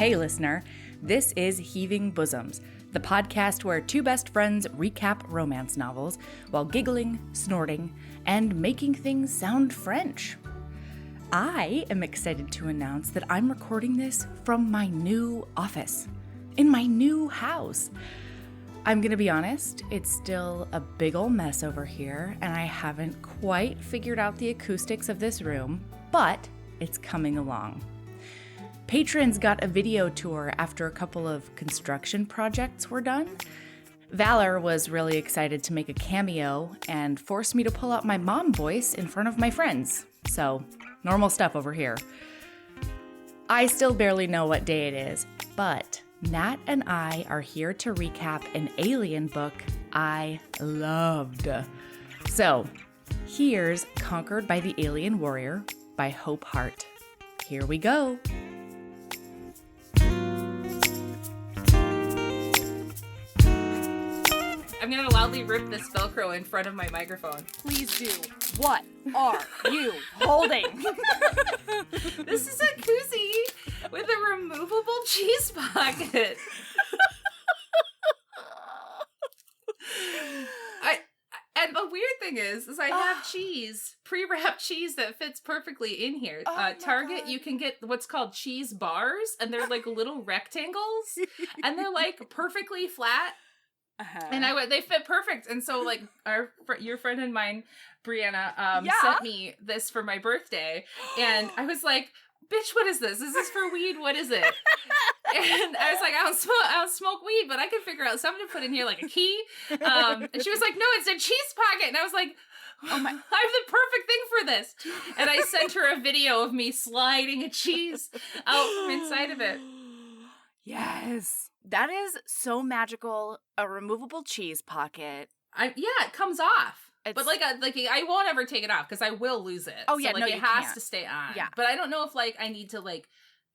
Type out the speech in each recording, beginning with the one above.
Hey listener, this is Heaving Bosoms, the podcast where two best friends recap romance novels while giggling, snorting, and making things sound French. I am excited to announce that I'm recording this from my new office, in my new house. I'm gonna be honest, it's still a big ol' mess over here, and I haven't quite figured out the acoustics of this room, but it's coming along. Patrons got a video tour after a couple of construction projects were done. Valor was really excited to make a cameo and forced me to pull out my mom voice in front of my friends. So, normal stuff over here. I still barely know what day it is, but Nat and I are here to recap an alien book I loved. So, here's Conquered by the Alien Warrior by Hope Hart. Here we go. I'm gonna loudly rip this Velcro in front of my microphone. Please do. What are you holding? This is a koozie with a removable cheese pocket. And the weird thing is I have cheese, pre-wrapped cheese that fits perfectly in here. Target, God. You can get what's called cheese bars, and they're like little rectangles, and they're like perfectly flat. Uh-huh. And they fit perfect. And so like your friend and mine, Brianna, sent me this for my birthday, and I was like, bitch, what is this? Is this for weed? What is it? And I was like, I don't smoke weed, but I can figure out something to put in here, like a key. And she was like, no, it's a cheese pocket. And I was like, oh my, I'm the perfect thing for this. And I sent her a video of me sliding a cheese out from inside of it. Yes. That is so magical. A removable cheese pocket. It comes off. But I won't ever take it off because I will lose it. Oh yeah, so, no, it has to stay on. Yeah, but I don't know if I need to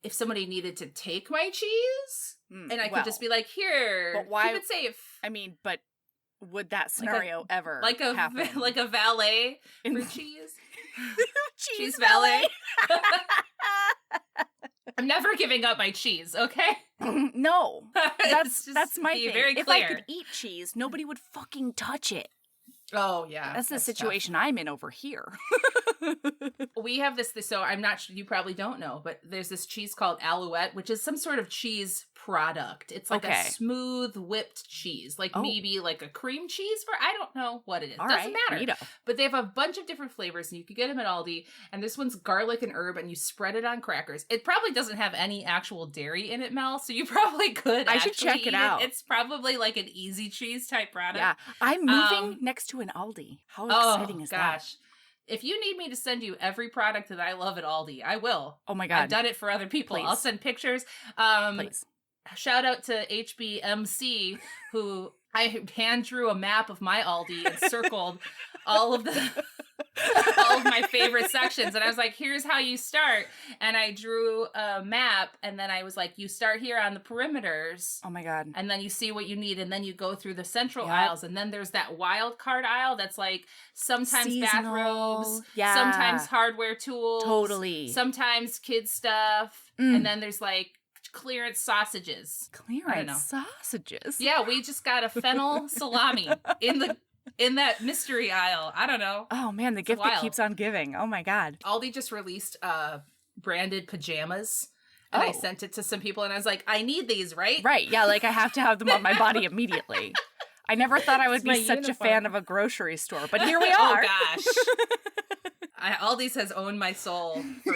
if somebody needed to take my cheese and I could just be like, here, but why, keep it safe. I mean, but would that scenario ever happen? Like a valet for cheese? cheese valet. I'm never giving up my cheese, okay? No, that's my thing. Very clear. If I could eat cheese, nobody would fucking touch it. Oh, yeah. That's the situation tough. I'm in over here. We have this, so I'm not sure, you probably don't know, but there's this cheese called Alouette, which is some sort of cheese product. It's like a smooth whipped cheese, maybe like a cream cheese I don't know what it is. Doesn't matter. Neato. But they have a bunch of different flavors, and you can get them at Aldi, and this one's garlic and herb, and you spread it on crackers. It probably doesn't have any actual dairy in it, Mel, so you probably could I should check it out. It's probably like an easy cheese type product. Yeah. I'm moving next to an Aldi. How exciting is that? If you need me to send you every product that I love at Aldi, I will. Oh my God. I've done it for other people. Please. I'll send pictures. Please. Shout out to HBMC, who I hand drew a map of my Aldi and circled all of my favorite sections. And I was like, here's how you start. And I drew a map, and then I was like, you start here on the perimeters. Oh my God. And then you see what you need, and then you go through the central aisles, and then there's that wild card aisle that's like sometimes seasonal bathrobes, sometimes hardware tools. Totally. Sometimes kids stuff. And then there's clearance sausages. Clearance sausages? Yeah, we just got a fennel salami in that mystery aisle. I don't know. Oh man, the gift that keeps on giving. Oh my God. Aldi just released branded pajamas. And I sent it to some people, and I was like, I need these, right? Right, yeah, I have to have them on my body immediately. I never thought I would be such a fan of a grocery store, but here we are. Oh gosh. Aldi's has owned my soul for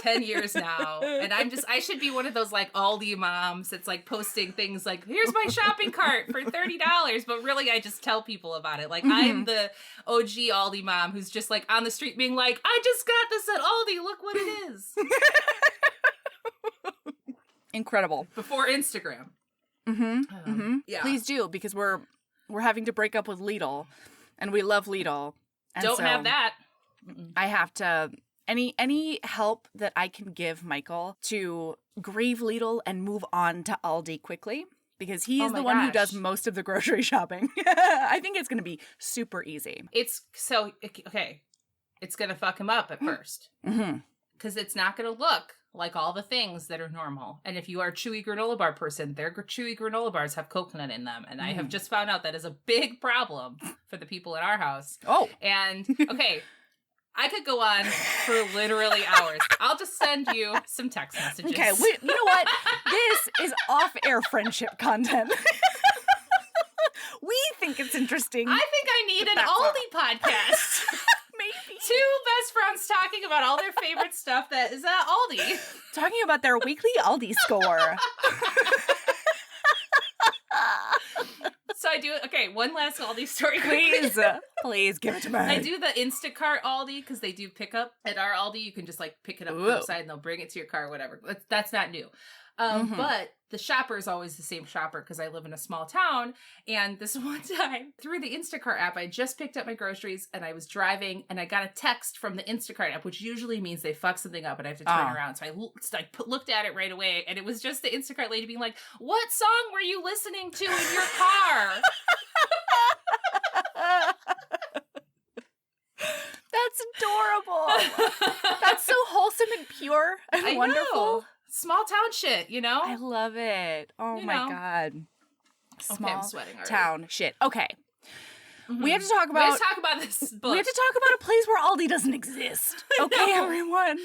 10 years now. And I should be one of those Aldi moms that's posting things like, here's my shopping cart for $30. But really, I just tell people about it. I'm the OG Aldi mom who's just on the street being like, I just got this at Aldi. Look what it is. Incredible. Before Instagram. Yeah. Please do, because we're having to break up with Lidl, and we love Lidl. And don't have that. I have to any help that I can give Michael to grieve Lidl and move on to Aldi quickly, because he's the one who does most of the grocery shopping. I think it's going to be super easy. It's so okay. It's going to fuck him up at first. Because it's not going to look like all the things that are normal. And if you are a chewy granola bar person, their chewy granola bars have coconut in them. And I have just found out that is a big problem for the people in our house. Oh. And, okay, I could go on for literally hours. I'll just send you some text messages. Okay, you know what? This is off-air friendship content. We think it's interesting. I think I need an Aldi podcast. Maybe. 2 best friends talking about all their favorite stuff that is at Aldi. Talking about their weekly Aldi score. So I do, okay, one last Aldi story. Please give it to me. I do the Instacart Aldi because they do pickup at our Aldi. You can just like pick it up curbside and they'll bring it to your car or whatever. That's not new. But the shopper is always the same shopper because I live in a small town. And this one time through the Instacart app, I just picked up my groceries and I was driving and I got a text from the Instacart app, which usually means they fuck something up and I have to turn around. So I looked at it right away and it was just the Instacart lady being like, "What song were you listening to in your car?" That's adorable. That's so wholesome and pure and wonderful. Know. Small town shit, you know? I love it. Oh my God. Small I'm sweating already. town shit. Okay. Mm-hmm. We have to talk about this book. We have to talk about a place where Aldi doesn't exist. Okay, everyone.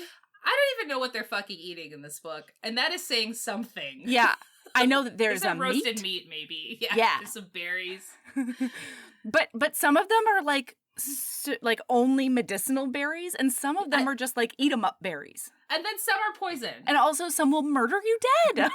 I don't even know what they're fucking eating in this book. And that is saying something. Yeah. I know that there's some roasted meat, maybe. Yeah. There's some berries. But some of them are like only medicinal berries, and some of them are just like eat 'em up berries. And then some are poison. And also some will murder you dead.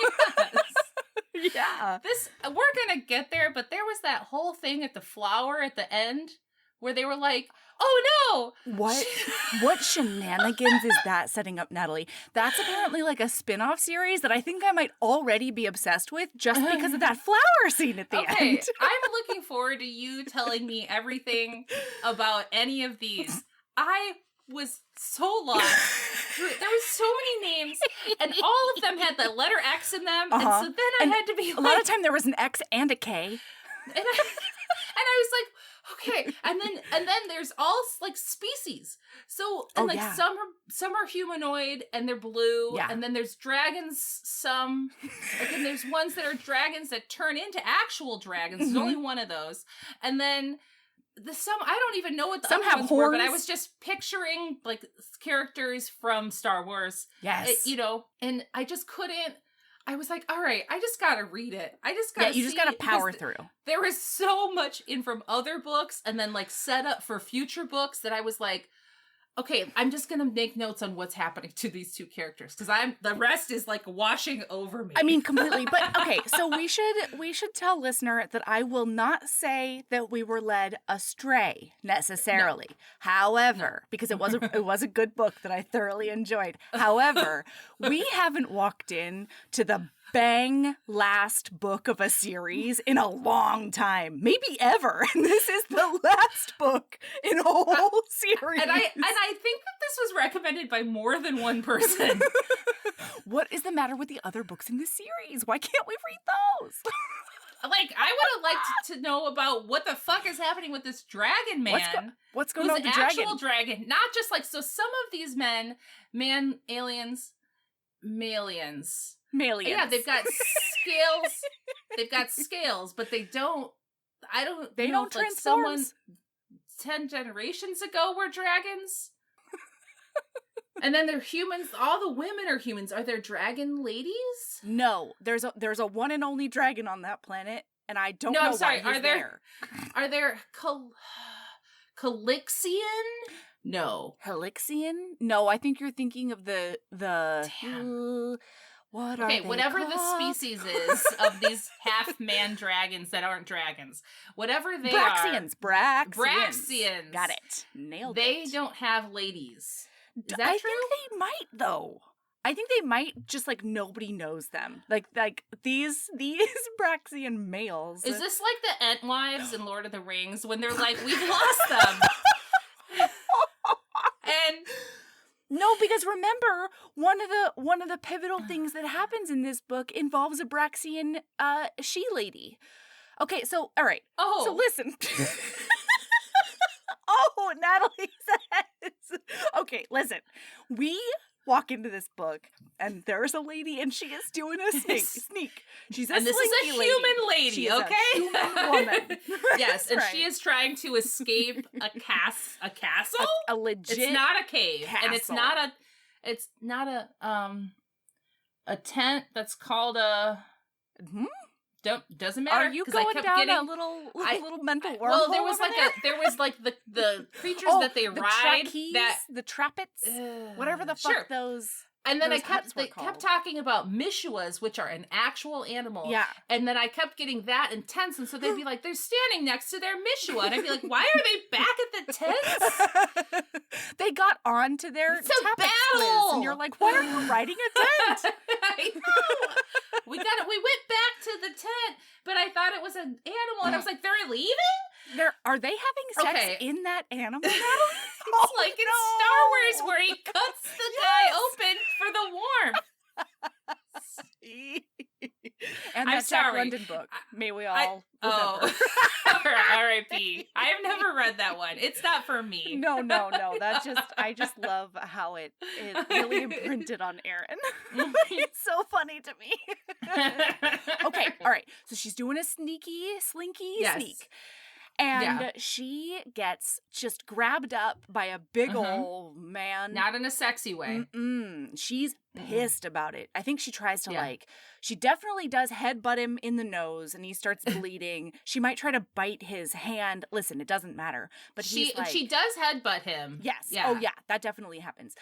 Yes. Yeah. We're gonna get there, but there was that whole thing at the flower at the end where they were like, "Oh no!" What shenanigans is that setting up, Natalie? That's apparently like a spin-off series that I think I might already be obsessed with just because of that flower scene at the end. I'm looking forward to you telling me everything about any of these. I was so lost. There was so many names, and all of them had the letter X in them, and so then I had to be like... A lot of time there was an X and a K. And I was like, okay, and then there's all like species. So and some are humanoid and they're blue, and then there's dragons. Some, like, and there's ones that are dragons that turn into actual dragons. There's only one of those, and then some I don't even know what the some other have ones horns. were, but I was just picturing like characters from Star Wars. Yes, and I just couldn't. I was like, all right, I just gotta read it. You just gotta power through. There was so much in from other books and then like set up for future books that I was like, okay, I'm just gonna make notes on what's happening to these two characters because the rest is like washing over me. I mean, completely. But okay, so we should tell listener that I will not say that we were led astray necessarily. No. However, because it was a good book that I thoroughly enjoyed. However, we haven't walked in to the bang last book of a series in a long time, maybe ever. And this is the last book in a whole series. And I think that this was recommended by more than one person. What is the matter with the other books in this series? Why can't we read those? Like, I would have liked to know about what the fuck is happening with this dragon man. What's going on with the dragon? Actual dragon. Not just like, so some of these aliens, malians. Malians. Yeah, they've got scales. They've got scales, but they don't. They don't transform. Like someone 10 generations ago were dragons. And then they're humans. All the women are humans. Are there dragon ladies? No, there's a one and only dragon on that planet, and I don't know I'm sorry. why he's there. Are there Calixian? No. Helixian? No, I think you're thinking of the what are they whatever called? The species is of these half-man dragons that aren't dragons. Whatever they Braxians. are. Braxians. Got it. Nailed it. They don't have ladies. Is that true? I think they might, though. I think they might, just like nobody knows them. Like these Braxian males. Is this like the Entwives in Lord of the Rings when they're like, we've lost them? And no, because remember, one of the pivotal things that happens in this book involves a Braxian she-lady. Okay, so all right. Oh. So listen. Oh, Natalie says. Okay, listen. We walk into this book, and there's a lady, and she is doing a sneak. She's and this is a human lady, she okay? Is a human woman. Yes, and right. she is trying to escape a castle. A legit. It's not a cave, castle. And it's not a tent that's called a. Doesn't matter. Are you going down a little mental wormhole? Well, there was like the creatures that they ride, the trappets, whatever the fuck those. And then they kept talking about mishuas, which are an actual animal. Yeah. And then I kept getting that intense, and so they'd be like, they're standing next to their mishua, and I'd be like, why are they back at the tents? They got on to their tapestries, and you're like, why are you riding a tent? I know. We went back to the tent, but I thought it was an animal, and I was like, they're leaving? Are they having sex in that animal? It's like in Star Wars where he cuts the guy open for the warmth. And that Jack London book. May we all remember. R.I.P. I have never read that one. It's not for me. No. I just love how it really imprinted on Erin. It's so funny to me. Okay, all right. So she's doing a slinky sneak. And she gets just grabbed up by a big old man. Not in a sexy way. She's pissed about it. I think she tries to she definitely does headbutt him in the nose and he starts bleeding. She might try to bite his hand. Listen, it doesn't matter. But she does headbutt him. Yes. Yeah. Oh yeah, that definitely happens.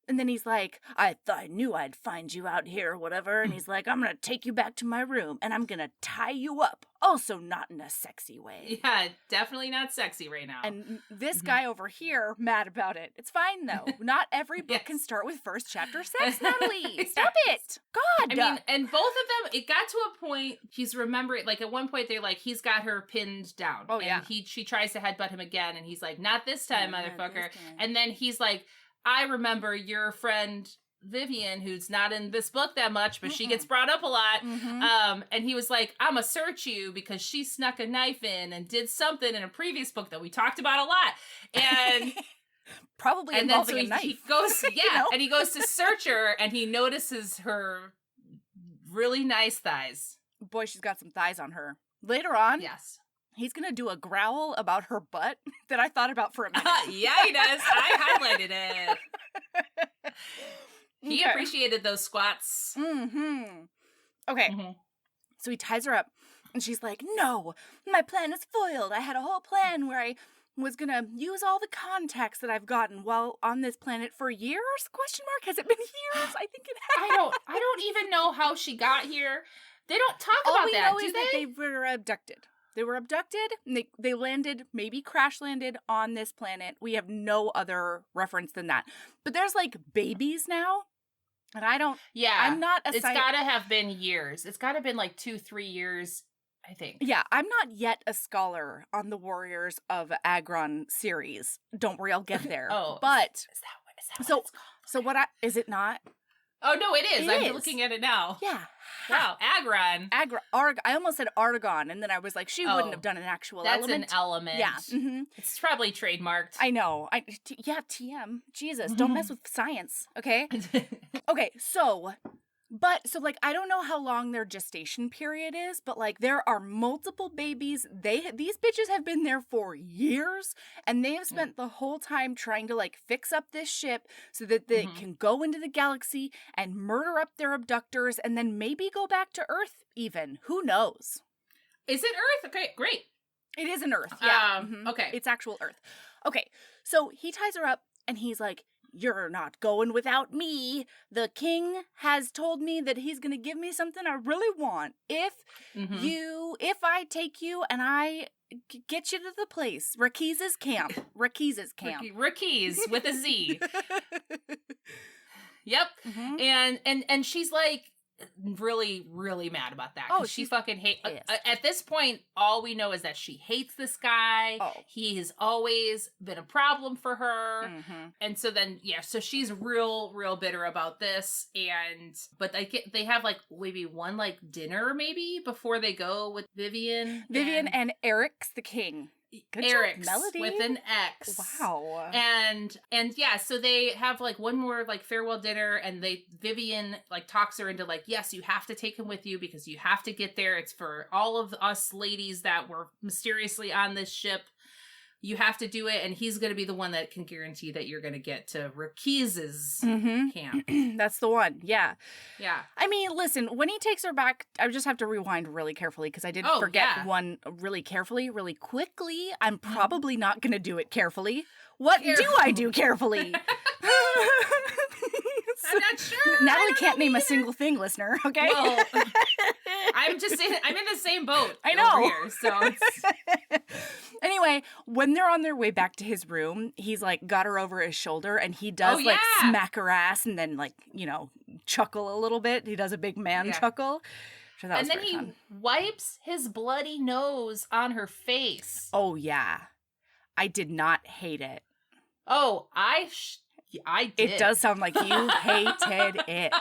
And then he's like, I knew I'd find you out here or whatever. And he's like, I'm going to take you back to my room and I'm going to tie you up. Also not in a sexy way. Yeah, definitely not sexy right now. And this guy over here, mad about it. It's fine, though. Not every book can start with first chapter sex, Natalie. Stop it. God. I mean, and both of them, it got to a point, he's remembering, like at one point they're like, he's got her pinned down. Oh, yeah. And she tries to headbutt him again and he's like, not this time, motherfucker. And then he's like, I remember your friend Vivian, who's not in this book that much, but she gets brought up a lot. And he was like, I'ma search you because she snuck a knife in and did something in a previous book that we talked about a lot. And probably involving a knife. He goes, and he goes to search her and he notices her really nice thighs. Boy, she's got some thighs on her. Later on. Yes. He's going to do a growl about her butt that I thought about for a minute. Yeah, he does. I highlighted it. He appreciated those squats. Okay. So he ties her up, and she's like, no, my plan is foiled. I had a whole plan where I was going to use all the contacts that I've gotten while on this planet for years? ? Has it been years? I think it has. I don't even know how she got here. They don't talk about that, do they? That they were abducted. They were abducted, and they landed, maybe crash landed on this planet. We have no other reference than that. But there's, like, babies now, and I don't... Yeah. I'm not It's gotta have been years. It's gotta have been, like, 2-3 years, I think. Yeah, I'm not yet a scholar on the Warriors of Agron series. Don't worry, I'll get there. But... Is that what it's called? So what is it not? Oh, no, it is. I'm looking at it now. Yeah. Wow, Agron. I almost said Argon, and then I was like, she wouldn't have done an actual element. That's an element. Yeah. It's probably trademarked. I know. TM. Jesus, don't mess with science, okay? Okay, so I don't know how long their gestation period is, but like there are multiple babies. These bitches have been there for years, and they have spent the whole time trying to like fix up this ship so that they can go into the galaxy and murder up their abductors and then maybe go back to Earth even. Who knows? Is it Earth? Okay, great. It is an Earth. Yeah. Okay. It's actual Earth. Okay. So he ties her up and he's like, you're not going without me. The king has told me that he's going to give me something I really want. If I take you and I get you to the place, Rakiz's camp. Rakiz with a Z. Yep. And she's like really, really mad about that. She fucking hates. At this point, all we know is that she hates this guy. He has always been a problem for her. And so then, so she's real bitter about this. But they have like maybe one like dinner maybe before they go with Vivian. And Eric's the king. Good Eric's job, Melody. with an X. Wow. And yeah, so they have like one more like farewell dinner, and Vivian like talks her into like, yes, you have to take him with you because you have to get there. It's for all of us ladies that were mysteriously on this ship. You have to do it, and he's going to be the one that can guarantee that you're going to get to Rakeez's camp. That's the one. Yeah. Yeah. I mean, listen, when he takes her back, I just have to rewind really carefully because I did forget one really carefully, really quickly. I'm probably not going to do it carefully. What do I do carefully? I'm not sure. Natalie can't name a single thing, listener. Okay. Well, I'm in the same boat. I know. Over here, so it's... Anyway, when they're on their way back to his room, he's like got her over his shoulder, and he does like smack her ass and then like, you know, chuckle a little bit. He does a big man chuckle. So that was and then he wipes his bloody nose on her face. Oh yeah, I did not hate it. Oh, I did. It does sound like you hated it.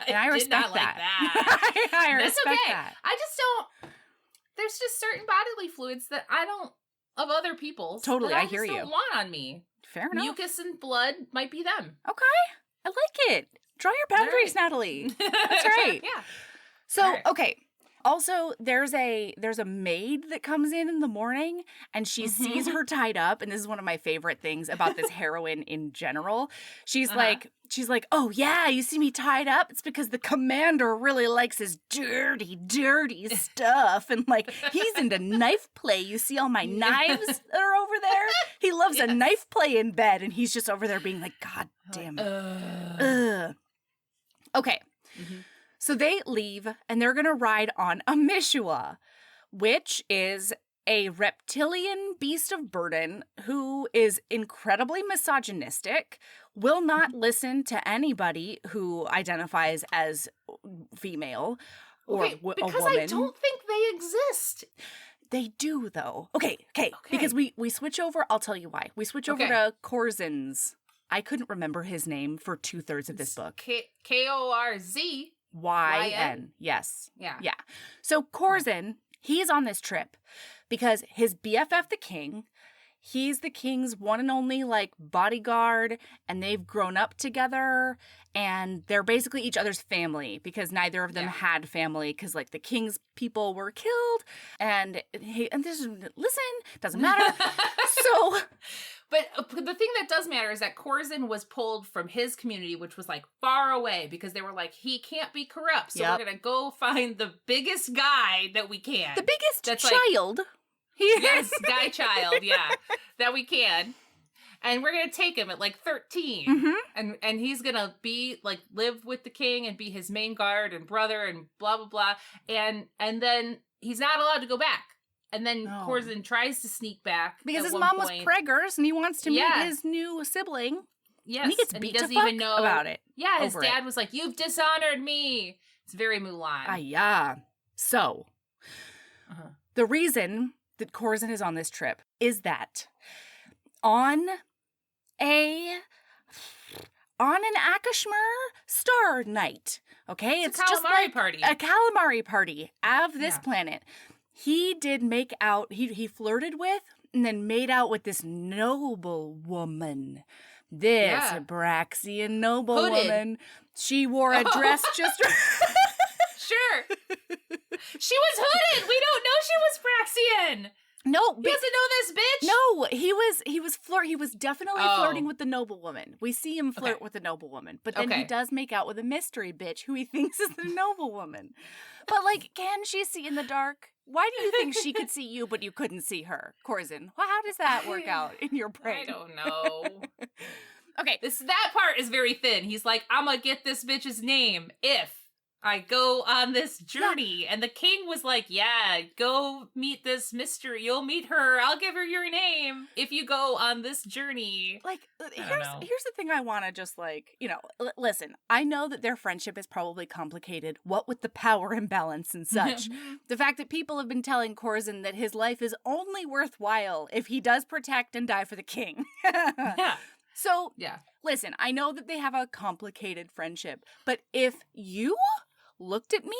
And I respect that. I respect that. I just don't. There's just certain bodily fluids that I don't, of other people's. Totally, I hear you. don't want on me. Fair enough. Mucus and blood might be them. Okay. I like it. Draw your boundaries, Natalie. That's right. Yeah. So, okay. Also, there's a maid that comes in the morning, and she sees her tied up, and this is one of my favorite things about this heroine in general. She's like, oh yeah, you see me tied up? It's because the commander really likes his dirty, dirty stuff, and like he's into knife play. You see all my knives that are over there? He loves a knife play in bed, and he's just over there being like, God damn it. Okay. So they leave, and they're going to ride on a Mishua, which is a reptilian beast of burden who is incredibly misogynistic, will not listen to anybody who identifies as female or a woman. Because I don't think they exist. They do, though. Okay. Because we switch over. I'll tell you why. We switch over to Corzin's. I couldn't remember his name for 2/3 of this book. Korz. YN. Yes. Yeah. So Corzin, he's on this trip because his BFF, the king, he's the king's one and only like bodyguard, and they've grown up together, and they're basically each other's family because neither of them had family because like the king's people were killed, and doesn't matter. So. But the thing that does matter is that Corzin was pulled from his community, which was like far away, because they were like, he can't be corrupt. So we're going to go find the biggest guy that we can. The biggest child. Yes, guy child, that we can. And we're going to take him at like 13. And he's going to be like, live with the king and be his main guard and brother and blah, blah, blah. And then he's not allowed to go back. And then Corzin tries to sneak back. Because his mom was preggers and he wants to meet his new sibling. Yes. And he gets beat to fuck about it. Yeah, his dad was like, you've dishonored me. It's very Mulan. Yeah. So, the reason that Corzin is on this trip is that on an Akashmir star night, okay? It's a calamari just like party. A calamari party of this planet. He did make out, he flirted with and then made out with this noble woman. This Braxian noble woman. She wore a dress just... Sure. She was hooded. We don't know she was Braxian. No, he doesn't know this bitch. No, he was definitely flirting with the noble woman. We see him flirt with the noble woman, but then he does make out with a mystery bitch who he thinks is the noble woman. But like, can she see in the dark? Why do you think she could see you, but you couldn't see her, Corzin? Well, how does that work out in your brain? I don't know. Okay, that part is very thin. He's like, I'm gonna get this bitch's name if I go on this journey. And the king was like, yeah, go meet this mystery. You'll meet her. I'll give her your name if you go on this journey. Like, here's the thing I want to just like, listen, I know that their friendship is probably complicated, what with the power imbalance and such. The fact that people have been telling Corzin that his life is only worthwhile if he does protect and die for the king. So, listen, I know that they have a complicated friendship, but if you looked at me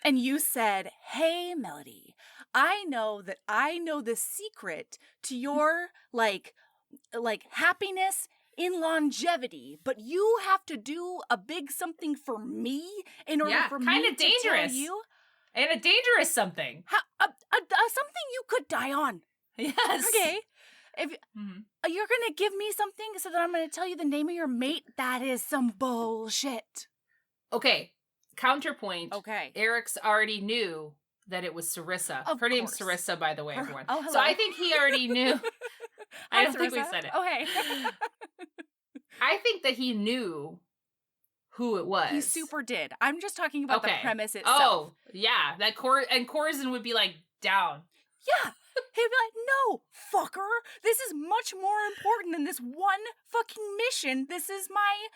And you said, hey, Melody, I know that I know the secret to your, like happiness in longevity, but you have to do a big something for me in order for me to tell you. And a dangerous something. Something you could die on. Yes. Okay. If you're going to give me something so that I'm going to tell you the name of your mate, that is some bullshit. Okay. Counterpoint. Okay. Eric's already knew that it was Sarissa. Her name's Sarissa, by the way, everyone. Oh, hello. So I think he already knew. I don't think we said it. Oh, hey. I think that he knew who it was. He super did. I'm just talking about the premise itself. Oh, yeah. That Corzin would be like, down. Yeah. He'd be like, no, fucker. This is much more important than this one fucking mission. This is my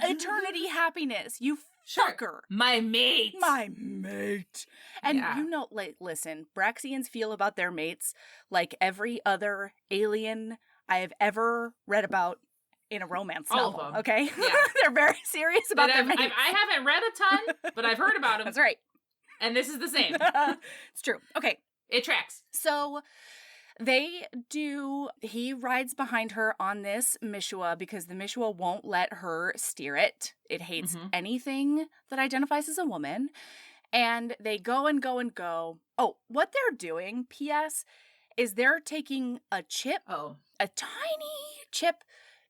eternity happiness. You fucker. My mate. My mate. And you know, like, listen, Braxians feel about their mates like every other alien I have ever read about in a romance novel. Of them. Okay? Yeah. They're very serious about their mates. I haven't read a ton, but I've heard about them. That's right. And this is the same. It's true. Okay. It tracks. So he rides behind her on this Mishua because the Mishua won't let her steer it. It hates anything that identifies as a woman. And they go and go and go. Oh, what they're doing, P.S., is they're taking a chip, a tiny chip,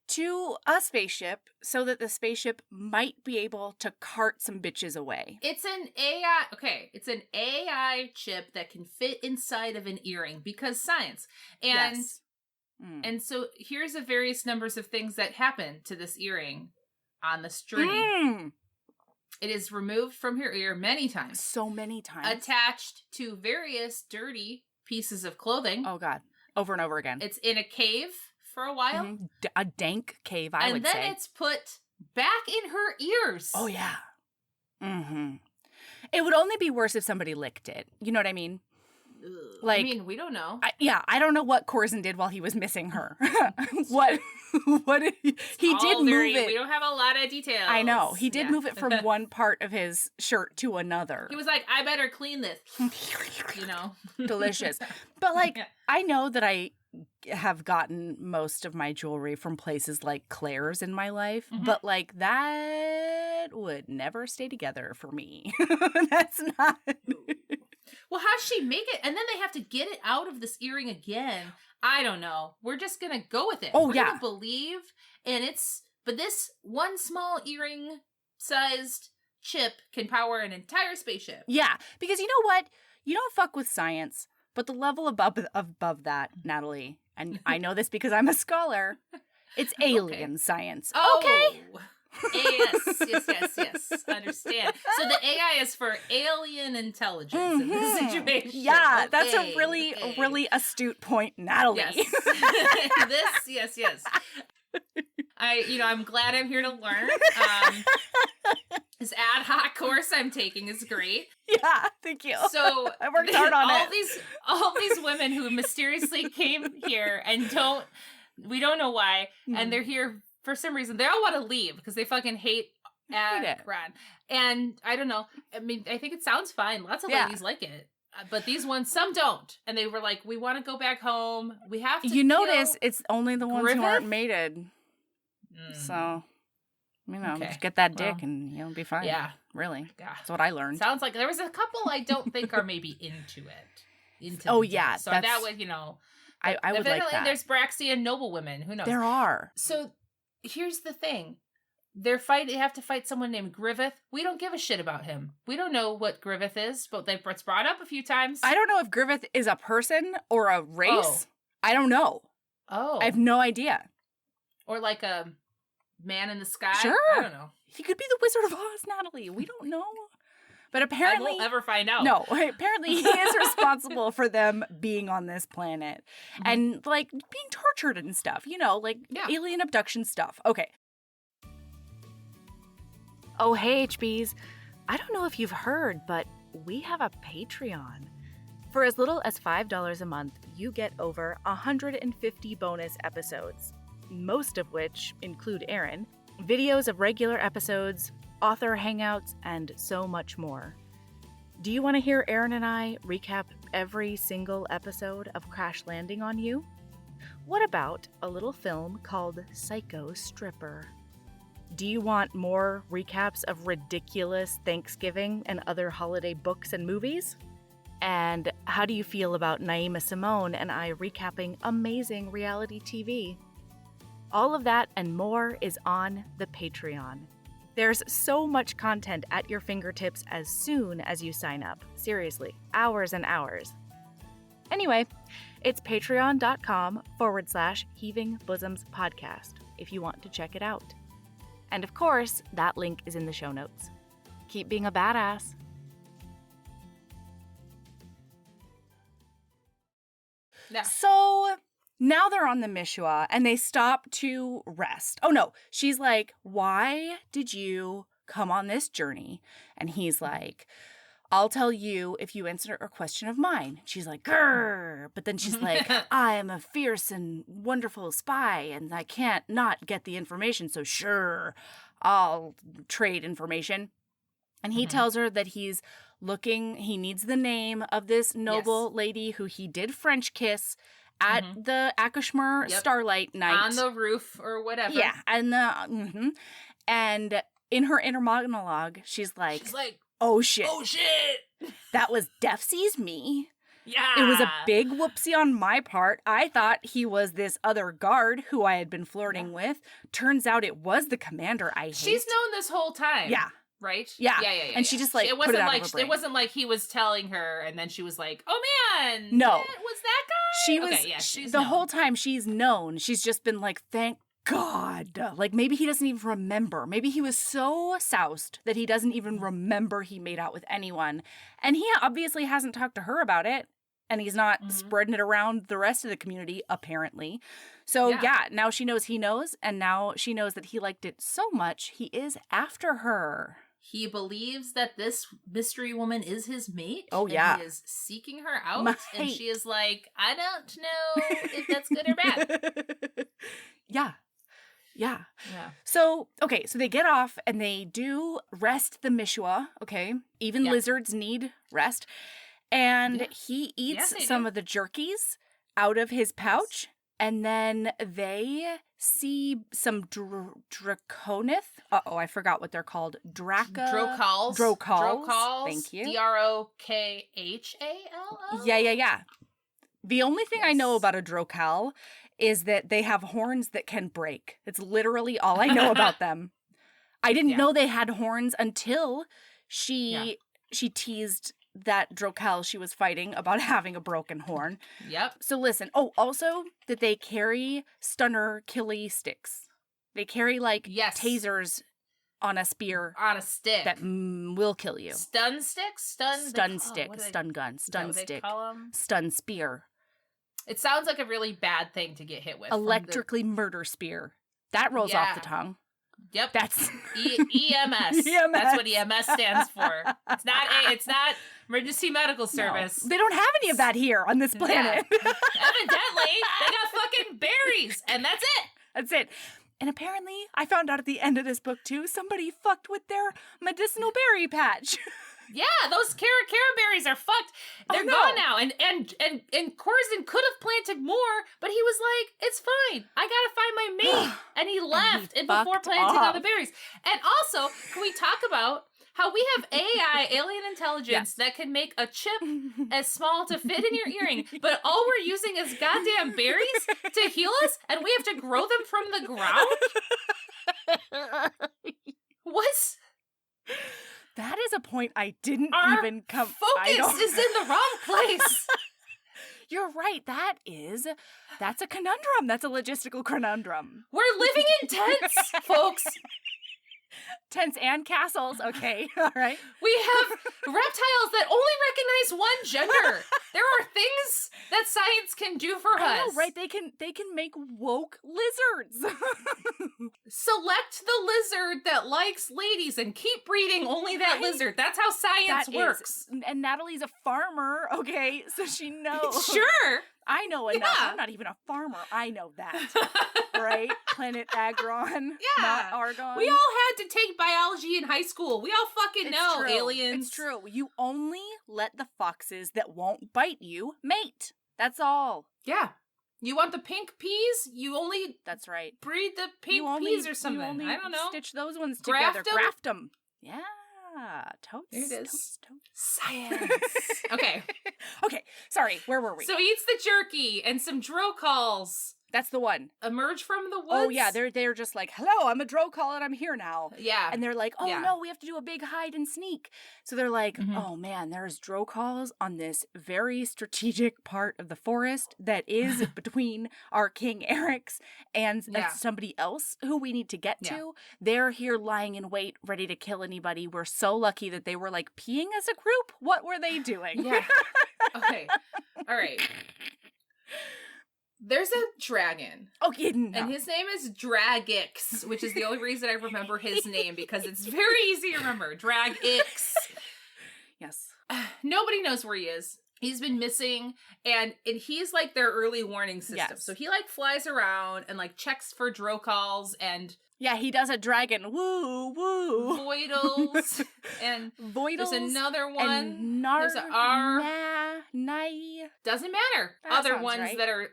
to a spaceship so that the spaceship might be able to cart some bitches away. It's an AI, it's an AI chip that can fit inside of an earring because science. And yes. And so here's the various numbers of things that happen to this earring on this journey. It is removed from your ear many times. So many times. Attached to various dirty pieces of clothing. Oh, God. Over and over again. It's in a cave for a while. A dank cave, I would say. And then it's put back in her ears. Oh, yeah. It would only be worse if somebody licked it. You know what I mean? Like, I mean, we don't know. I don't know what Corzin did while he was missing her. What he did move it. We don't have a lot of details. I know. He did move it from one part of his shirt to another. He was like, I better clean this. You know? Delicious. But like, I know that I have gotten most of my jewelry from places like Claire's in my life, but like that would never stay together for me. That's not... Well, how'd she make it? And then they have to get it out of this earring again. I don't know. We're just going to go with it. We're going to believe. And but this one small earring-sized chip can power an entire spaceship. Yeah, because you know what? You don't fuck with science, but the level above that, Natalie, and I know this because I'm a scholar, it's alien science. Okay? Yes. Understand. So the AI is for alien intelligence in this situation. Yeah, that's a really astute point, Natalie. Yes. Yes. I'm glad I'm here to learn. This ad hoc course I'm taking is great. Yeah, thank you. So I worked hard on all these women who mysteriously came here and we don't know why, and they're here for some reason. They all want to leave because they fucking hate Akron. And I don't know. I mean, I think it sounds fine. Lots of ladies like it. But these ones, some don't. And they were like, we want to go back home. We have to notice it's only the ones who aren't mated. So, just get that dick and you'll be fine. Yeah. Really. Yeah. That's what I learned. Sounds like there was a couple I don't think are maybe into it. So that would, I would like that. There's Braxian noble women. Who knows? There are. So here's the thing. They have to fight someone named Griffith. We don't give a shit about him. We don't know what Griffith is, but it's brought up a few times. I don't know if Griffith is a person or a race. Oh. I don't know. Oh. I have no idea. Or like a man in the sky. Sure. I don't know. He could be the Wizard of Oz, Natalie. We don't know. But apparently... I won't ever find out. No. Apparently he is responsible for them being on this planet. And, like, being tortured and stuff. Alien abduction stuff. Okay. Oh, hey, HBs. I don't know if you've heard, but we have a Patreon. For as little as $5 a month, you get over 150 bonus episodes, most of which include Aaron, videos of regular episodes, author hangouts, and so much more. Do you want to hear Aaron and I recap every single episode of Crash Landing on You? What about a little film called Psycho Stripper? Do you want more recaps of ridiculous Thanksgiving and other holiday books and movies? And how do you feel about Naima Simone and I recapping amazing reality TV? All of that and more is on the Patreon. There's so much content at your fingertips as soon as you sign up. Seriously, hours and hours. Anyway, it's patreon.com/Heaving Bosoms Podcast if you want to check it out. And of course, that link is in the show notes. Keep being a badass. Yeah. So now they're on the Mishua and they stop to rest. Oh no, she's like, why did you come on this journey? And he's like, I'll tell you if you answer a question of mine. She's like, grrr. But then she's like, I am a fierce and wonderful spy and I can't not get the information. So sure, I'll trade information. And he tells her that he needs the name of this noble lady who he did French kiss at the Akashmir Starlight Night. On the roof or whatever. Yeah. And and in her inner monologue, she's like, oh shit. Oh shit. That was Defsy's me. Yeah. It was a big whoopsie on my part. I thought he was this other guard who I had been flirting with. Turns out it was the commander I hate. She's known this whole time. Yeah. Right? Yeah. And she just like it wasn't it wasn't like he was telling her and then she was like, "Oh man, no, was that guy?" She was the whole time she's known. She's just been like, "Thank God." Like maybe he doesn't even remember. Maybe he was so soused that he doesn't even remember he made out with anyone. And he obviously hasn't talked to her about it. And he's not spreading it around the rest of the community, apparently. So, now she knows he knows. And now she knows that he liked it so much, he is after her. He believes that this mystery woman is his mate. Oh, yeah. And he is seeking her out. And she is like, I don't know if that's good or bad. Yeah. So they get off and they do rest the Mishua, okay? Even lizards need rest. And he eats some of the jerkies out of his pouch. And then they see some draconith. Uh-oh, I forgot what they're called. Drocals. Thank you. Drokhal. Yeah. The only thing I know about a drocal is that they have horns that can break. It's literally all I know about them. I didn't know they had horns until she teased that drocal she was fighting about having a broken horn. Yep. So listen. Oh, also that they carry stunner killy sticks. They carry tasers on a spear. On a stick. That will kill you. Stun sticks? Stun gun, stun stick, stun spear. It sounds like a really bad thing to get hit with. Electrically murder spear. That rolls off the tongue. Yep. That's EMS. That's what EMS stands for. It's not emergency medical service. No. They don't have any of that here on this planet. Yeah. Evidently, they got fucking berries, and that's it. That's it. And apparently, I found out at the end of this book too, somebody fucked with their medicinal berry patch. Yeah, those Cara berries are fucked. They're gone now. And Corzin could have planted more, but he was like, it's fine. I gotta find my mate. And he left before planting all the berries. And also, can we talk about how we have AI, alien intelligence, that can make a chip as small to fit in your earring, but all we're using is goddamn berries to heal us, and we have to grow them from the ground? What's... That is a point I didn't even come... Focus is in the wrong place. You're right. That's a conundrum. That's a logistical conundrum. We're living in tents, folks. Tents and castles. Okay. All right. We have reptiles that only recognize one gender. There are things that science can do for us. I know, right? They can make woke lizards. Select the lizard that likes ladies and keep breeding only that lizard. That's how science works. And Natalie's a farmer, okay? So she knows. Sure. I know enough. Yeah. I'm not even a farmer. I know that. Right? Planet Agron. Yeah. Not Argon. We all had to take biology in high school. We all fucking know, true. aliens. It's true. You only let the foxes that won't bite you mate. That's all. Yeah. You want the pink peas? You only That's right. breed the pink peas or something. I don't know. Stitch those ones Graft together. 'em? Graft them. Yeah. Totes. There it is. Totes. Science. Okay. Okay. Sorry. Where were we? So he eats the jerky and some drocals That's the one. emerge from the woods. Oh yeah, they're just like, hello, I'm a drocall and I'm here now. Yeah. And they're like, oh Yeah. no, we have to do a big hide and sneak. So they're like, Mhm. oh man, there's drocalls on this very strategic part of the forest that is between our King Eric's and Yeah. somebody else who we need to get Yeah. to. They're here lying in wait, ready to kill anybody. We're so lucky that they were like peeing as a group. What were they doing? Yeah. Okay. All right. There's a dragon. Okay, no. And his name is Dragix, which is the only reason I remember his name because it's very easy to remember. Dragix. Yes. Nobody knows where he is. He's been missing, and he's like their early warning system. Yes. So he like flies around and like checks for drocals and Yeah, he does a dragon. Woo, woo. voidals. And Voidals. there's another one. And There's a R. Nai. Doesn't matter. That Other sounds ones right. that are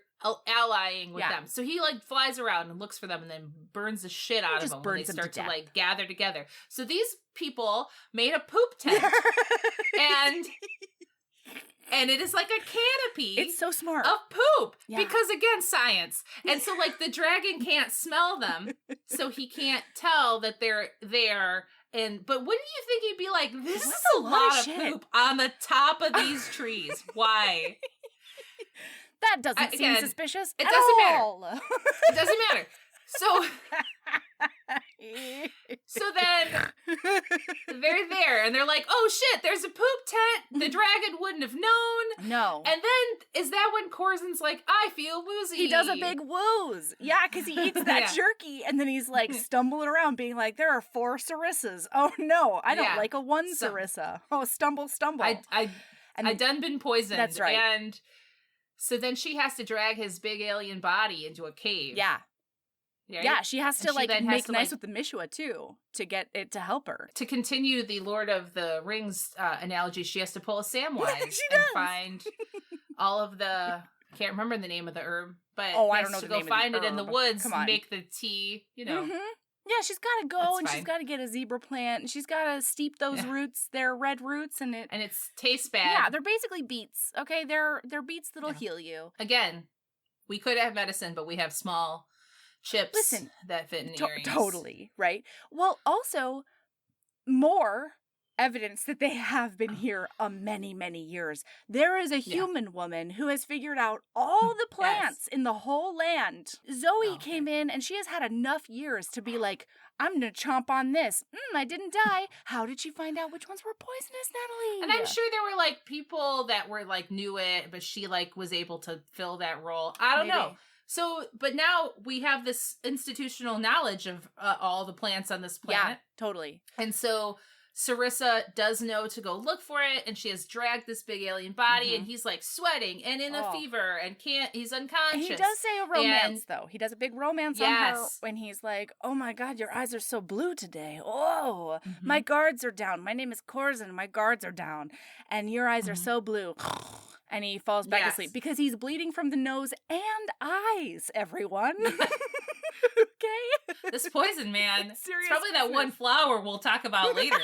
allying with Yeah. them. So he like flies around and looks for them and then burns the shit out of just them when they burns them to start to death. like gather together. So these people made a poop tent and it is like a canopy It's so smart. of poop Yeah. because again science. And so like the dragon can't smell them, so he can't tell that they're there. And but wouldn't you think he'd be like, this That's is a a lot lot of of shit. poop on the top of these trees. Why? That doesn't seem again, suspicious it at doesn't matter. all. It doesn't matter. So then they're there and they're like, oh shit, there's a poop tent. The dragon wouldn't have known. No. And then is that when Corzin's like, I feel woozy? He does a big woos. Yeah, because he eats that Yeah. jerky and then he's like stumbling around being like, there are 4 sarissas. Oh no, I don't Yeah. like a 1 So- sarissa. Oh, stumble. I done been poisoned. That's right. And so then she has to drag his big alien body into a cave. Yeah. Right? Yeah, she has to And she like then make has to, nice like- with the Mishua too to get it to help her. To continue the Lord of the Rings analogy, she has to pull a Samwise She and does. find all of the. Can't remember the name of the herb, but Oh, I has don't know to the go name of the find it in the herb. woods, Come on. make the tea. You know, Mhm. Yeah, she's got to go That's and she's fine. got to get a zebra plant and she's got to steep those Yeah. roots. They're red roots and it. and it tastes bad. Yeah, they're basically beets. Okay, they're beets that'll Yeah. heal you. Again, we could have medicine, but we have small chips Listen, that fit in earrings. Totally, right? Well, also more evidence that they have been here many, many years. There is a human woman who has figured out all the plants in the whole land. Zoe Okay. came in and she has had enough years to be like, I'm going to chomp on this. I didn't die. How did she find out which ones were poisonous, Natalie? And I'm sure there were like people that were like knew it, but she like was able to fill that role. I don't Maybe. know. So, but now we have this institutional knowledge of all the plants on this Yeah, planet. totally. And so Sarissa does know to go look for it, and she has dragged this big alien body, and he's like sweating and in a fever and he's unconscious. And he does say a romance, though. He does a big romance on her Yes. when he's like, oh my God, your eyes are so blue today. Oh, Mhm. my guards are down. My name is Corzin. My guards are down. And your eyes are Mhm. so blue. And he falls back Yes. asleep because he's bleeding from the nose and eyes, everyone. Okay? This poison, man. It's Serious probably that one business. flower we'll talk about later.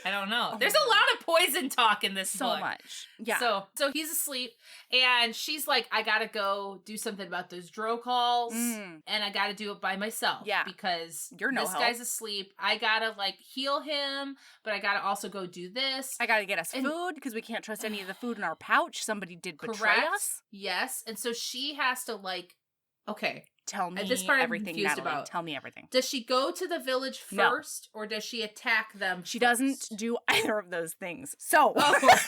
I don't know. Oh There's my a lot of poison talk in this So book. much. Yeah. So he's asleep, and she's like, I gotta go do something about those drocals, and I gotta do it by myself. Yeah. Because You're no this help. guy's asleep. I gotta like heal him, but I gotta also go do this. I gotta get us And- food because we can't trust any of the food in our pouch. Somebody did betray Correct? us. Yes. And so she has to like, okay, Tell me this part I'm everything, confused Natalie. about. Tell me everything. does she go to the village No. first, or does she attack them She first? doesn't do either of those things. So, Oh.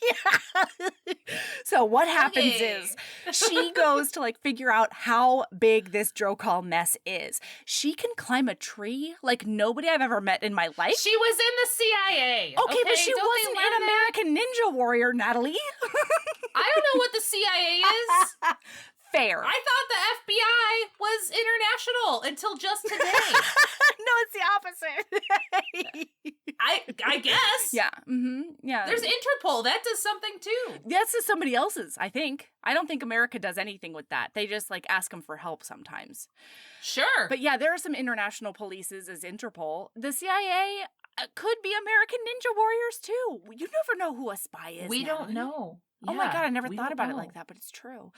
Yeah. So what happens is she goes to like figure out how big this Drokal mess is. She can climb a tree like nobody I've ever met in my life. She was in the CIA. Okay, but she wasn't an American Ninja Warrior, Natalie. I don't know what the CIA is. Fair. I thought the FBI was international until just today. No, it's the opposite. I guess. Yeah. Mm-hmm. Yeah. There's Interpol. That does something too. That's just somebody else's, I think. I don't think America does anything with that. They just like ask them for help sometimes. Sure. But yeah, there are some international polices as Interpol. The CIA could be American Ninja Warriors too. You never know who a spy is. We Natalie. don't know. Oh my God, I never thought about it like that, but it's true.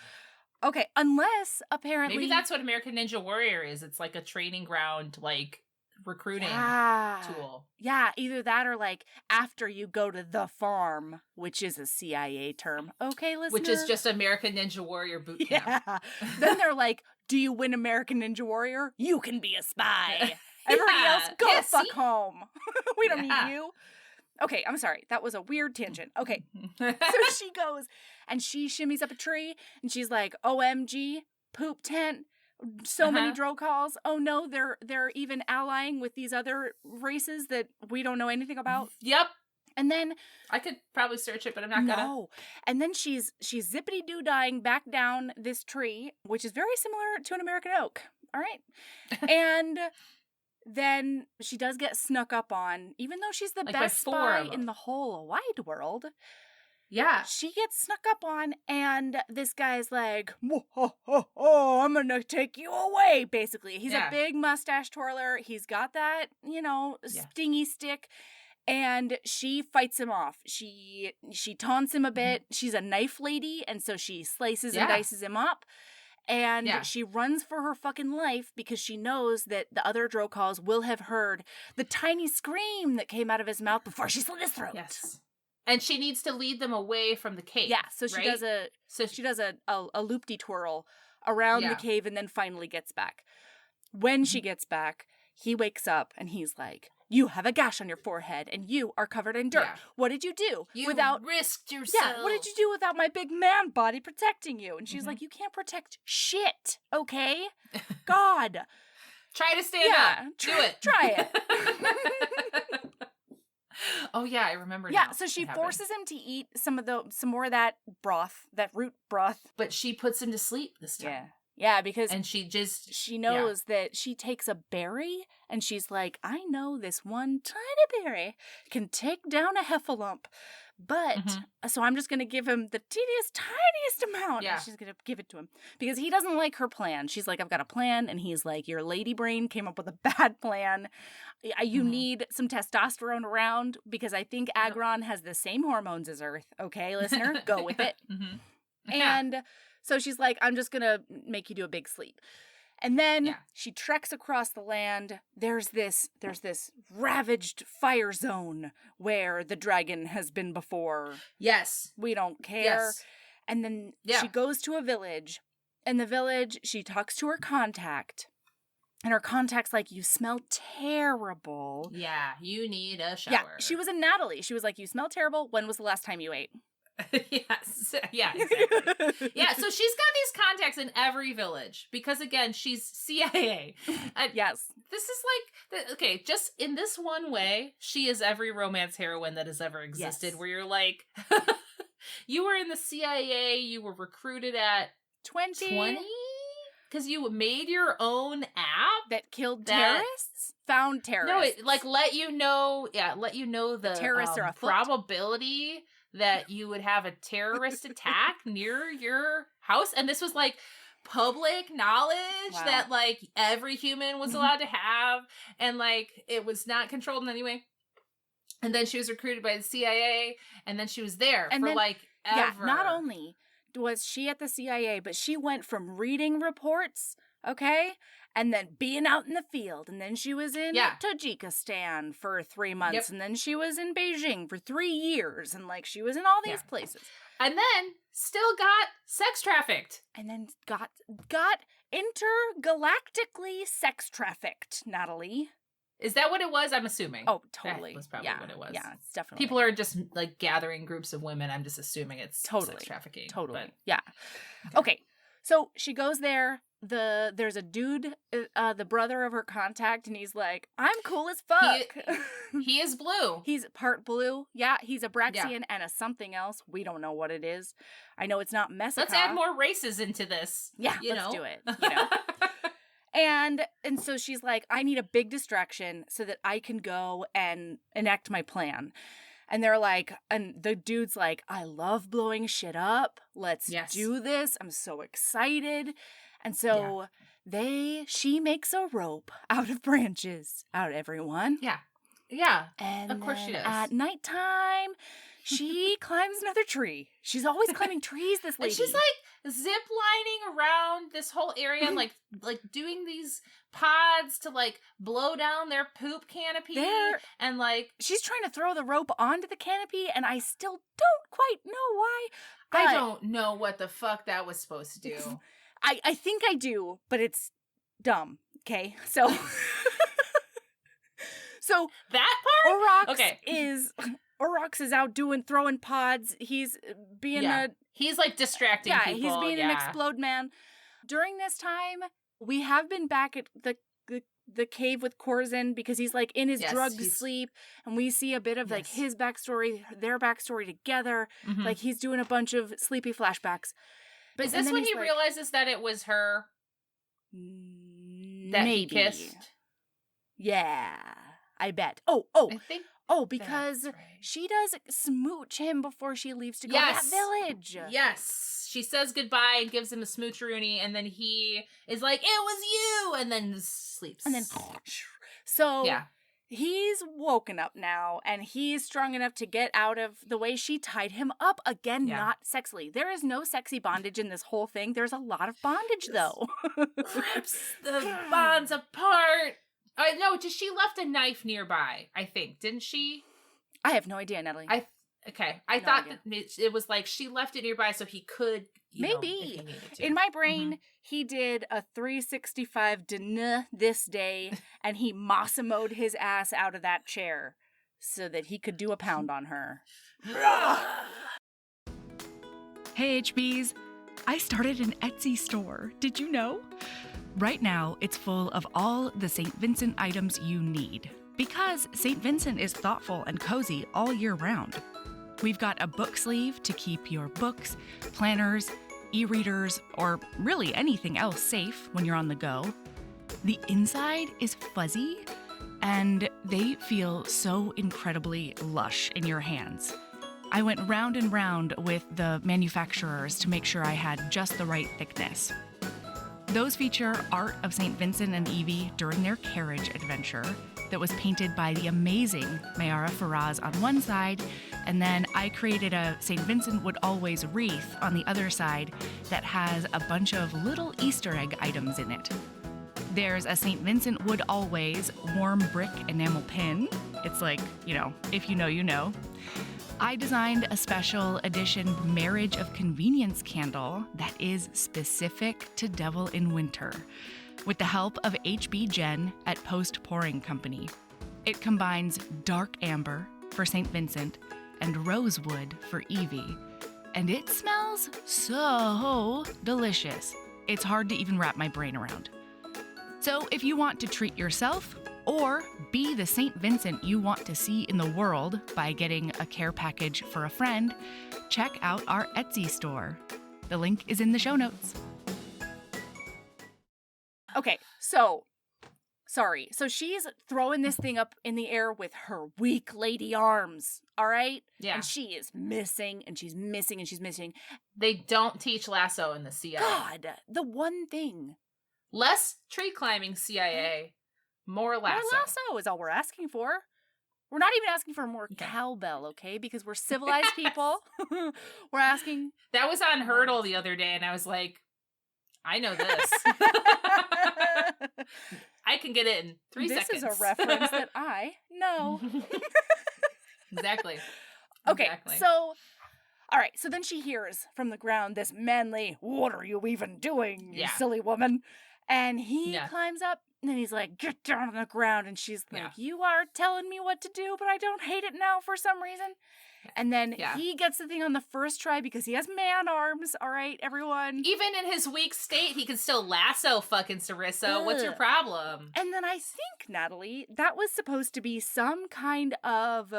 Okay, unless apparently... Maybe that's what American Ninja Warrior is. It's like a training ground, like, recruiting tool. Yeah, either that or, like, after you go to the farm, which is a CIA term. Okay, listener? Which is just American Ninja Warrior boot camp. Yeah. Then they're like, do you win American Ninja Warrior? You can be a spy. Everybody else, go fuck home. We don't need you. Okay, I'm sorry. That was a weird tangent. Okay. So she goes and she shimmies up a tree and she's like, OMG, poop tent, so many Drokals. Oh no, they're even allying with these other races that we don't know anything about. Yep. And then I could probably search it, but I'm not gonna. No. And then she's zippity-doo-dying back down this tree, which is very similar to an American oak. All right. And then she does get snuck up on, even though she's the best spy in the whole wide world. Yeah. She gets snuck up on, and this guy's like, oh, I'm gonna take you away, basically. He's a big mustache twirler. He's got that, stingy stick. And she fights him off. She taunts him a bit. She's a knife lady, and so she slices and dices him up. And she runs for her fucking life because she knows that the other Drokals will have heard the tiny scream that came out of his mouth before she slit his throat. Yes. And she needs to lead them away from the cave. Yeah, so she does a loop-de-twirl around the cave and then finally gets back. When she gets back, he wakes up and he's like, you have a gash on your forehead and you are covered in dirt. Yeah. What did you do? You risked yourself. Yeah, what did you do without my big man body protecting you? And she's like, you can't protect shit, okay? God. Try to stand up. Do it. Try it. Oh yeah, I remember now. Yeah, so she forces him to eat some more of that broth, that root broth. But she puts him to sleep this time. Yeah. Yeah, because she knows that she takes a berry and she's like, I know this one tiny berry can take down a heffalump. But, so I'm just going to give him the tiniest amount. Yeah. And she's going to give it to him. Because he doesn't like her plan. She's like, I've got a plan. And he's like, your lady brain came up with a bad plan. You need some testosterone around because I think Agron has the same hormones as Earth. Okay, listener? Go with it. And so she's like, I'm just going to make you do a big sleep. And then she treks across the land. There's this ravaged fire zone where the dragon has been before. Yes. We don't care. Yes. And then she goes to a village. In the village, she talks to her contact. And her contact's like, you smell terrible. Yeah, you need a shower. Yeah, she was in Natalie. She was like, you smell terrible. When was the last time you ate? Yes. Yeah, exactly. Yeah, so she's got these contacts in every village because, again, she's CIA. Yes. This is like, okay, just in this one way, she is every romance heroine that has ever existed, where you're like, you were in the CIA, you were recruited at 20? Because you made your own app that killed terrorists? Found terrorists. No, it let you know the terrorists are afoot. Probability that you would have a terrorist attack near your house. And this was like public knowledge that like every human was allowed to have. And like it was not controlled in any way. And then she was recruited by the CIA. And then she was there for like ever. Yeah, not only was she at the CIA, but she went from reading reports, okay, and then being out in the field, and then she was in Tajikistan for 3 months, and then she was in Beijing for 3 years, and like she was in all these places, and then still got sex trafficked, and then got intergalactically sex trafficked, Natalie. Is that what it was? I'm assuming. Oh, totally. That was probably what it was. Yeah, it's definitely. People are just like gathering groups of women. I'm just assuming it's sex trafficking. Totally. But, yeah. Okay. So she goes there. There's a dude, the brother of her contact, and he's like, I'm cool as fuck. He is blue. He's part blue. Yeah, he's a Braxian and a something else. We don't know what it is. I know it's not Messica. Let's add more races into this. Yeah, let's do it. You know? And so she's like, I need a big distraction so that I can go and enact my plan. And they're like, and the dude's like, I love blowing shit up. Let's do this. I'm so excited. And so she makes a rope out of branches. Out, everyone. Yeah. Yeah. And of course she does. At nighttime, she climbs another tree. She's always climbing trees, this lady. And she's like zip lining around this whole area and like doing these pods to like blow down their poop canopy. And like she's trying to throw the rope onto the canopy, and I still don't quite know why. I don't know what the fuck that was supposed to do. I think I do, but it's dumb. Okay, so so that part. Orox is out throwing pods. He's being he's like distracting people. He's being an explode man. During this time, we have been back at the cave with Corzin because he's like in his drugged sleep, and we see a bit of like his backstory, their backstory together. Mm-hmm. Like he's doing a bunch of sleepy flashbacks. But is this when he realizes that it was her that he kissed? Yeah, I bet. I think. Oh, because right. she does smooch him before she leaves to go to that village. Yes. She says goodbye and gives him a smoocheroonie, and then he is like, it was you! And then sleeps. And then... So, he's woken up now, and he's strong enough to get out of the way she tied him up. Again, not sexily. There is no sexy bondage in this whole thing. There's a lot of bondage, though. Rips the bonds apart. No, she left a knife nearby, I think. Didn't she? I have no idea, Natalie. I thought that it was like she left it nearby so he could, maybe. If he needed to. In my brain, he did a 365 this day, and he Massimo'd his ass out of that chair so that he could do a pound on her. Hey, HBs. I started an Etsy store. Did you know? Right now, it's full of all the St. Vincent items you need, because St. Vincent is thoughtful and cozy all year round. We've got a book sleeve to keep your books, planners, e-readers, or really anything else safe when you're on the go. The inside is fuzzy, and they feel so incredibly lush in your hands. I went round and round with the manufacturers to make sure I had just the right thickness. Those feature art of St. Vincent and Evie during their carriage adventure that was painted by the amazing Mayara Faraz on one side, and then I created a St. Vincent Would Always wreath on the other side that has a bunch of little Easter egg items in it. There's a St. Vincent Would Always warm brick enamel pin. It's like, if you know, you know. I designed a special edition Marriage of Convenience candle that is specific to Devil in Winter, with the help of HB Jen at Post Pouring Company. It combines dark amber for St. Vincent and rosewood for Evie, and it smells so delicious. It's hard to even wrap my brain around. So if you want to treat yourself or be the St. Vincent you want to see in the world by getting a care package for a friend, check out our Etsy store. The link is in the show notes. Okay, so she's throwing this thing up in the air with her weak lady arms, all right? Yeah. And she is missing, and she's missing, and she's missing. They don't teach lasso in the CIA. God, the one thing. Less tree climbing CIA. More lasso. More lasso is all we're asking for. We're not even asking for more cowbell, okay? Because we're civilized people. We're asking... That was on Hurdle the other day, and I was like, I know this. I can get it in 3 seconds. This is a reference that I know. Exactly. Okay, exactly. So... All right, so then she hears from the ground this manly, what are you even doing, you silly woman? And he climbs up And then he's like, get down on the ground. And she's like, you are telling me what to do, but I don't hate it now for some reason. And then he gets the thing on the first try because he has man arms. All right, everyone. Even in his weak state, he can still lasso fucking Sarissa. What's your problem? And then I think, Natalie, that was supposed to be some kind of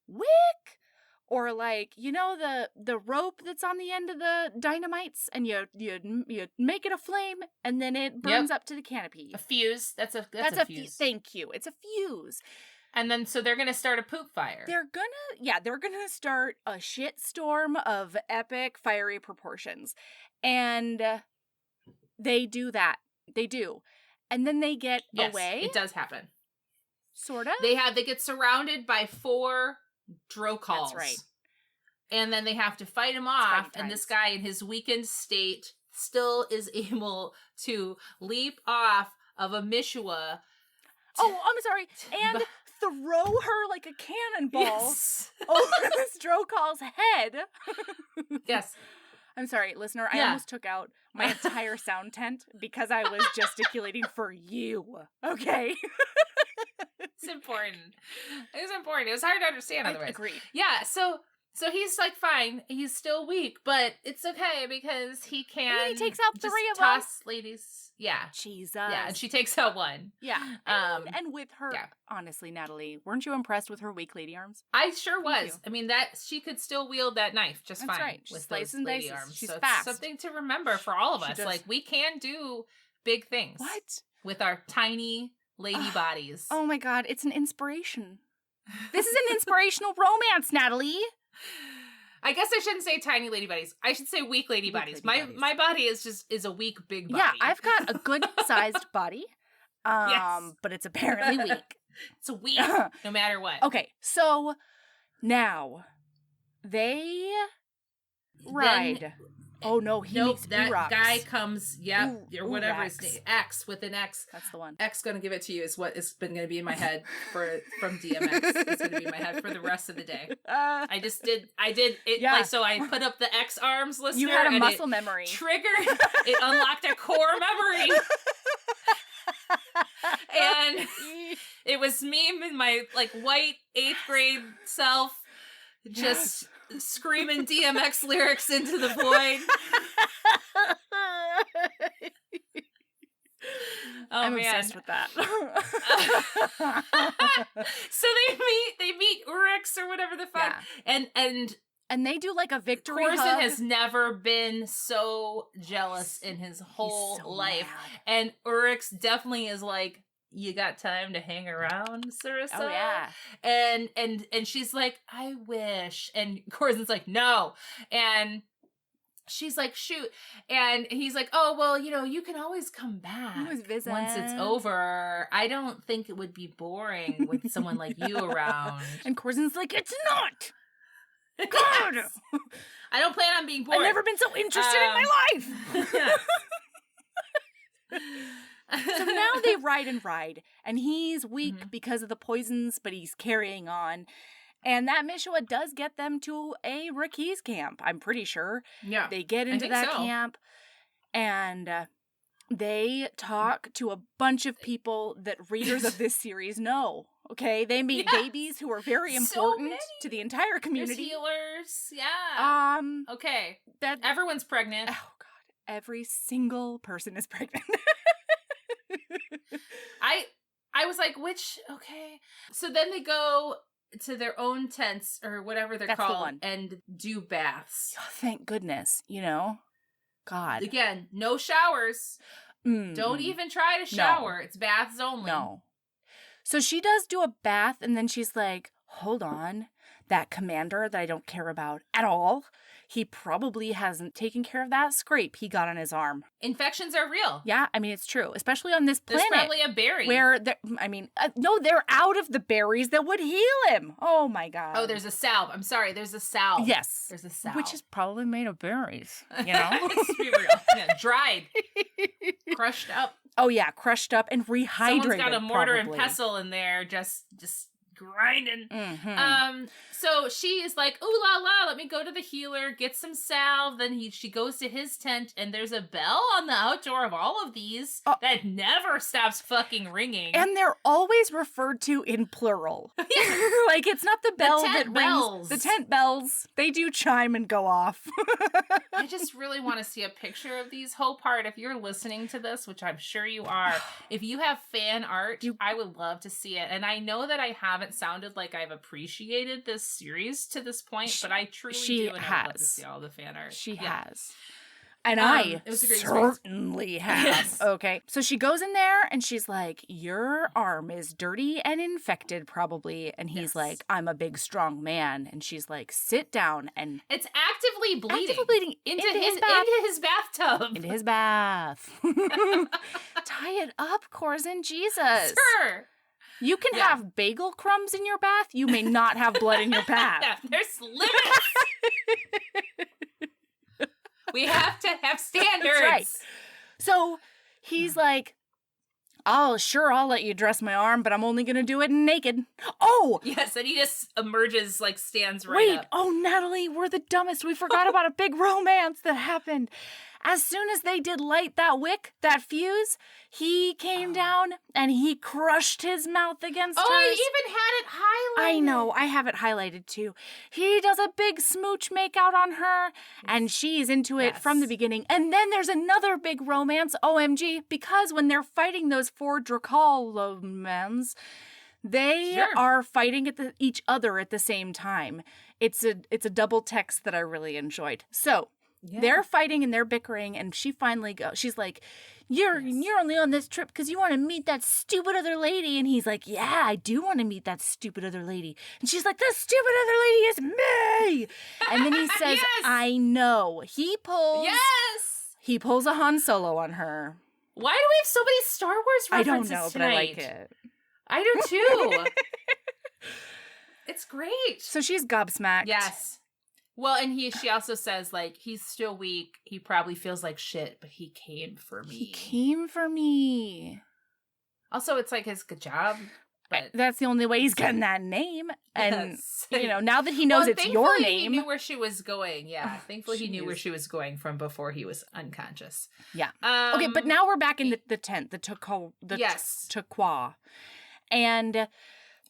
wick or like, you know, the rope that's on the end of the dynamites and you make it a flame and then it burns up to the canopy. A fuse. That's a fuse. Thank you. It's a fuse. And then, so they're going to start a poop fire. They're gonna start a shit storm of epic fiery proportions. And they do that. They do. And then they get away. It does happen. Sort of. They get surrounded by 4 Drocals. That's right. And then they have to fight him off. And this guy, in his weakened state, still is able to leap off of a Mishua. Oh, I'm sorry. And throw her like a cannonball over this Drocal's head. Yes. I'm sorry, listener. I almost took out my entire sound tent because I was gesticulating for you. Okay? It's important. It was important. It was hard to understand otherwise. Agreed. Yeah, so he's like fine. He's still weak, but it's okay because he can. And he takes out 3 of them. Toss ladies. Yeah. Jesus. Yeah, and she takes out 1. Yeah. And with her, honestly, Natalie, weren't you impressed with her weak lady arms? I sure was. I mean, that she could still wield that knife just fine. Right. With those lady dices. arms. She's so fast. It's something to remember for all of us. Like, we can do big things. What? With our tiny lady bodies. Oh my God, it's an inspiration. This is an inspirational romance, Natalie. I guess I shouldn't say tiny lady bodies. I should say weak lady bodies. My body is a weak big body. Yeah, I've got a good sized body. But it's apparently weak. It's weak no matter what. Okay, so now they ride. Oh no, he makes that Urox. guy comes, or whatever his name, X with an X. That's the one. X gonna give it to you is what has been gonna be in my head from DMX. It's gonna be in my head for the rest of the day. I did it. Like, so I put up the X arms, listener. You had a muscle memory. Triggered. It unlocked a core memory. And it was me and my like white 8th grade self just screaming DMX lyrics into the void. I'm obsessed with that. So they meet Urix or whatever the fuck, and they do like a victory hug. Corzin has never been so jealous in his whole life, and Urix definitely is like, you got time to hang around, Sarissa? Oh, yeah. And she's like, I wish. And Corzin's like, no. And she's like, shoot. And he's like, oh, well, you can always come back once it's over. I don't think it would be boring with someone like you around. And Corzin's like, it's not. God. Yes. I don't plan on being bored. I've never been so interested in my life. So now they ride, and he's weak because of the poisons, but he's carrying on. And that Mishua does get them to a Rakiz camp, I'm pretty sure. Yeah. They get into that camp, and they talk to a bunch of people that readers of this series know. Okay? They meet babies who are very important to the entire community. There's healers. Yeah. Okay. Everyone's pregnant. Oh, God. Every single person is pregnant. I was like, okay. So then they go to their own tents or whatever they're called and do baths. Oh, thank goodness, God. Again, no showers. Don't even try to shower. No. It's baths only. No. So she does do a bath, and then she's like, hold on. That commander that I don't care about at all, he probably hasn't taken care of that scrape he got on his arm. Infections are real. Yeah, I mean, it's true. Especially on this planet. There's probably a berry. Where, no, they're out of the berries that would heal him. Oh, my God. Oh, there's a salve. I'm sorry. There's a salve. Yes. There's a salve. Which is probably made of berries, Let's be real. Yeah, dried. Crushed up. Oh, yeah, crushed up and rehydrated. Someone's got a mortar and pestle in there just grinding. So she is like, ooh la la, let me go to the healer, get some salve. Then she goes to his tent, and there's a bell on the outdoor of all of these that never stops fucking ringing. And they're always referred to in plural. Like, it's not the bell that rings. The tent bells. They do chime and go off. I just really want to see a picture of these. Hope Hart, if you're listening to this, which I'm sure you are, if you have fan art, I would love to see it. And I know that I haven't sounded like I've appreciated this series to this point, but I truly do, and I would love to see all the fan art. She has. And I certainly have. Yes. Okay. So she goes in there and she's like, your arm is dirty and infected probably. And he's like, I'm a big, strong man. And she's like, sit down. And it's actively bleeding. Into his bathtub. Into his bath. Tie it up, Corzin. Jesus. Sure. You can have bagel crumbs in your bath. You may not have blood in your bath. There's limits. We have to have standards. That's right. So he's like, I'll let you dress my arm, but I'm only going to do it naked. Oh! Yes, and he just emerges, like, stands right up. Oh, Natalie, we're the dumbest. We forgot about a big romance that happened. As soon as they did light that wick, that fuse, he came down and he crushed his mouth against hers. I even had it highlighted. I know, I have it highlighted too. He does a big smooch makeout on her, and she's into it from the beginning. And then there's another big romance, OMG, because when they're fighting those 4 Dracolomans, they are fighting each other at the same time. It's a double text that I really enjoyed. So they're fighting and they're bickering, and she finally goes. She's like, You're only on this trip because you want to meet that stupid other lady. And he's like, yeah, I do want to meet that stupid other lady. And she's like, the stupid other lady is me. And then he says, I know. He pulls a Han Solo on her. Why do we have so many Star Wars references I don't know, tonight? but I like it. I do too. It's great. So she's gobsmacked. Yes. Well, and she also says, like, he's still weak. He probably feels like shit, but he came for me. He came for me. Also, it's like his good job. But that's the only way he's getting that name. And, now that he knows it's your name. He knew where she was going. Yeah. Thankfully, he knew where she was going from before he was unconscious. Yeah. Okay, but now we're back in the tent, the Taqua. And...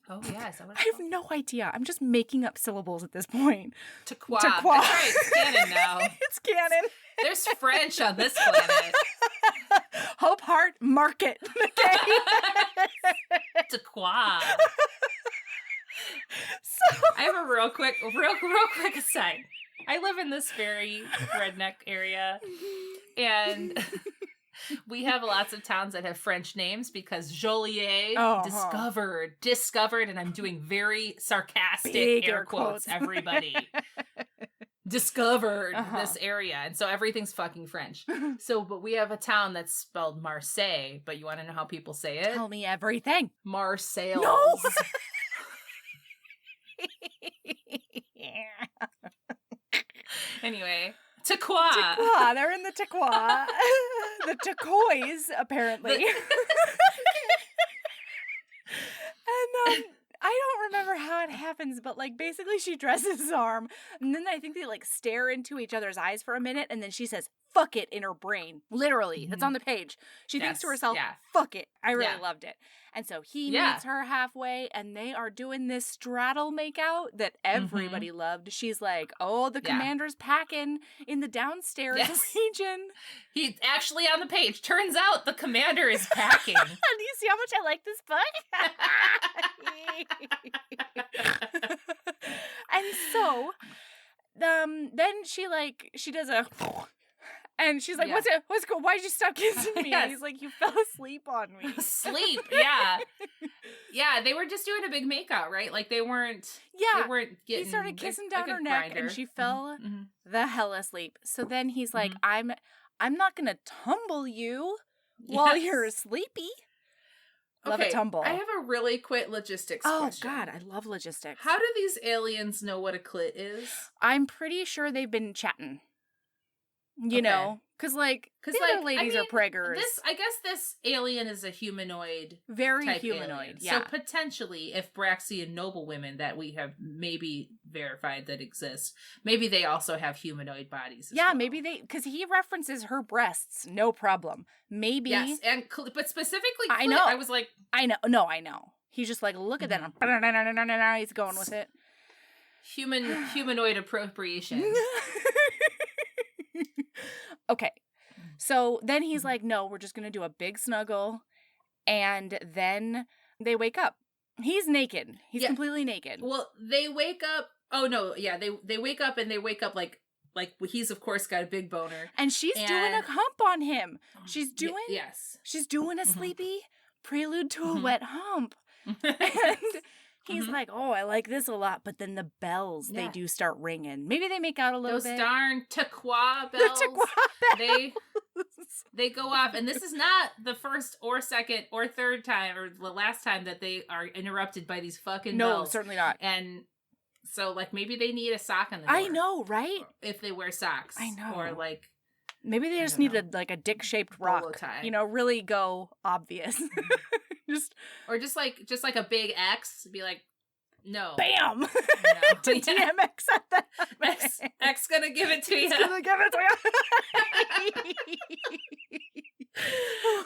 Oh, yeah. Is that what I have no idea. I'm just making up syllables at this point. Taqua. That's right. It's canon now. It's canon. There's French on this planet. Hope Hart, mark it. Okay. Taqua. So I have a real quick aside. I live in this very redneck area, and we have lots of towns that have French names because Joliet discovered, and I'm doing very sarcastic big air quotes, everybody. Discovered this area, and so everything's fucking French. But we have a town that's spelled Marseille, but you want to know how people say it? Tell me everything. Marseille. No! Anyway, Taqua. They're in the Taqua. The Takois, apparently. And I don't remember how it happens, but like basically she dresses his arm, and then I think they like stare into each other's eyes for a minute, and then she says "fuck it" in her brain. Literally, it's on the page. She thinks to herself, "Fuck it." I really loved it. And so he meets her halfway, and they are doing this straddle makeout that everybody loved. She's like, "Oh, the commander's packing in the downstairs region." He's actually on the page. Turns out the commander is packing. Do you see how much I like this book? And so, then she does a. And she's like, what's cool? Why'd you stop kissing me? And he's like, you fell asleep on me. Sleep, yeah. Yeah, they were just doing a big makeout, right? Like they weren't getting... He started kissing down her neck and she fell the hell asleep. So then he's like, I'm not going to tumble you while you're sleepy. Love a tumble. I have a really quick logistics question. Oh, God, I love logistics. How do these aliens know what a clit is? I'm pretty sure they've been chatting. You know, Because the other ladies are preggers. I guess this alien is a humanoid. Very type humanoid, alien. yeah. So potentially, if Braxian noblewomen that we have maybe verified that exist, maybe they also have humanoid bodies as well. Maybe because he references her breasts, no problem. Maybe. Yes, but specifically I know. I was like... I know. No, I know. He's just like, look at that. He's going with it. Humanoid appropriation. Okay. So then he's like, no, we're just going to do a big snuggle. And then they wake up. He's naked. He's completely naked. Well, they wake up. Oh, no. Yeah, they wake up and they wake up like he's, of course, got a big boner. And she's doing a hump on him. She's doing... Yes. She's doing a sleepy prelude to a wet hump. And he's like, oh, I like this a lot. But then the bells, they do start ringing. Maybe they make out a little bit. Those darn Taqua bells. The Taqua bells. They go off. And this is not the first or second or third time or the last time that they are interrupted by these fucking bells. No, certainly not. And so, maybe they need a sock on the door. I know, right? If they wear socks. I know. Or, maybe they just need a dick-shaped rock. Tie. Really go obvious. just like a big X. Be like, no. Bam! No. To DMX at that. X gonna give it to you. Gonna give it to you.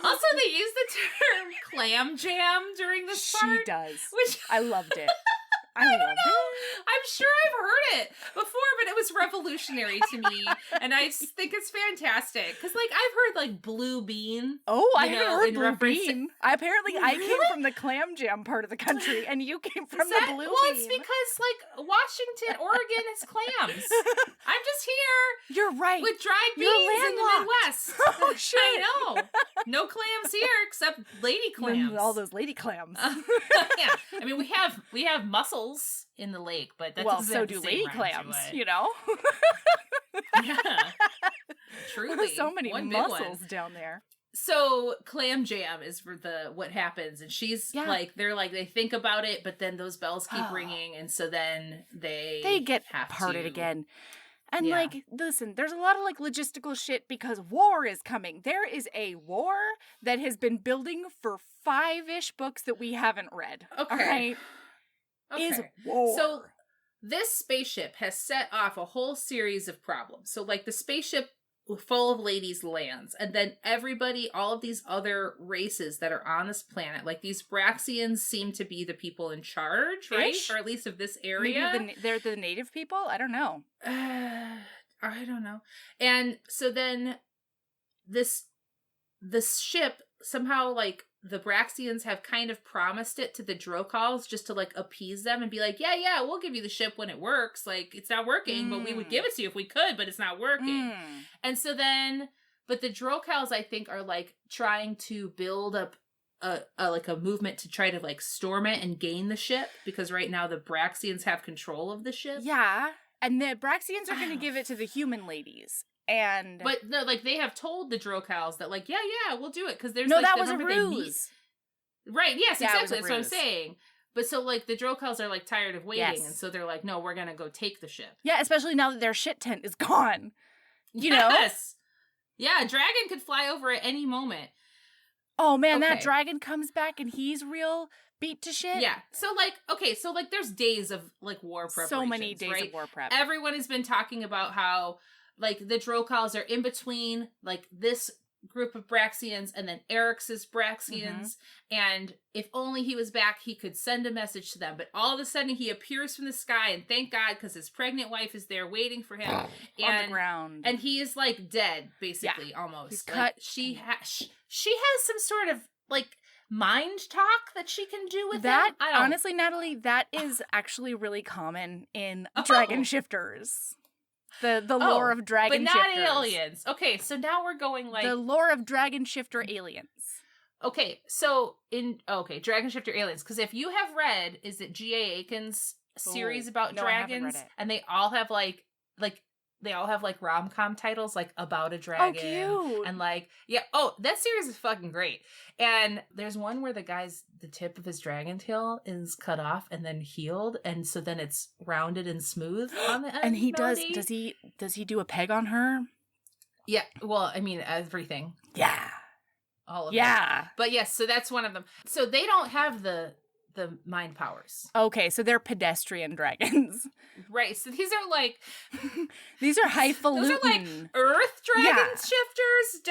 Also, they use the term clam jam during this part. She does. Which I loved it. I don't loved know. it. I'm sure I've heard it before, but it was revolutionary to me, and I think it's fantastic because, I've heard blue bean. Oh, I haven't heard blue bean. bean. I came from the clam jam part of the country, and you came from the blue bean. Well, it's because Washington, Oregon has clams. I'm just here. You're right. With dried beans in the Midwest. Oh shit! I know. No clams here except lady clams. All those lady clams. Yeah, I mean we have mussels in the lake, but that doesn't so have do the lady same clams. Yeah, truly. So many mussels down there. So clam jam is for what happens, and she's they think about it, but then those bells keep ringing, and so then they get parted again. And listen, there's a lot of logistical shit because war is coming. There is a war that has been building for 5-ish books that we haven't read. Okay. All right? Okay. Is war. So this spaceship has set off a whole series of problems. So the spaceship full of ladies lands, and then everybody, all of these other races that are on this planet, these Braxians seem to be the people in charge, right? Or at least of this area. Maybe they're the native people? I don't know. I don't know. And so then this ship somehow the Braxians have kind of promised it to the Drokals just to appease them and be like, yeah, we'll give you the ship when it works. It's not working, but we would give it to you if we could, but it's not working. And so then, but the Drokals, I think, are trying to build up a movement to try to storm it and gain the ship, because right now the Braxians have control of the ship. Yeah, and the Braxians are going to give it to the human ladies. But no, they have told the Drokals that yeah, we'll do it because there's that was a ruse. Right? Yes, exactly. That's what I'm saying. But so the Drokals are tired of waiting, and so they're no, we're gonna go take the ship. Yeah, especially now that their shit tent is gone. You know? Yeah, a dragon could fly over at any moment. Oh man, that dragon comes back and he's real beat to shit. Yeah. So there's days of war preparation. So many days of war prep. Everyone has been talking about how the Drokals are in between, this group of Braxians and then Eric's Braxians, and if only he was back, he could send a message to them. But all of a sudden, he appears from the sky, and thank God, because his pregnant wife is there waiting for him. On the ground. And he is, dead, basically, almost. He's cut. She has some sort of, mind talk that she can do with that. him. Honestly, Natalie, that is actually really common in Dragon Shifters. The lore of dragon shifters. But not aliens. Okay, so now we're going the lore of dragon shifter aliens. Okay, so dragon shifter aliens. Because if you have read, is it G.A. Aiken's series about dragons? I haven't read it. And they all have they all have rom-com titles about a dragon. Oh, cute. And that series is fucking great. And there's one where the tip of his dragon tail is cut off and then healed, and so then it's rounded and smooth on the end. And he does he do a peg on her? Yeah. Well, I mean, everything. Yeah. All of it. But yes, so that's one of them. So they don't have the mind powers. Okay, so they're pedestrian dragons. Right. So these are like these are highfalutin. Those are like Earth dragon shifters.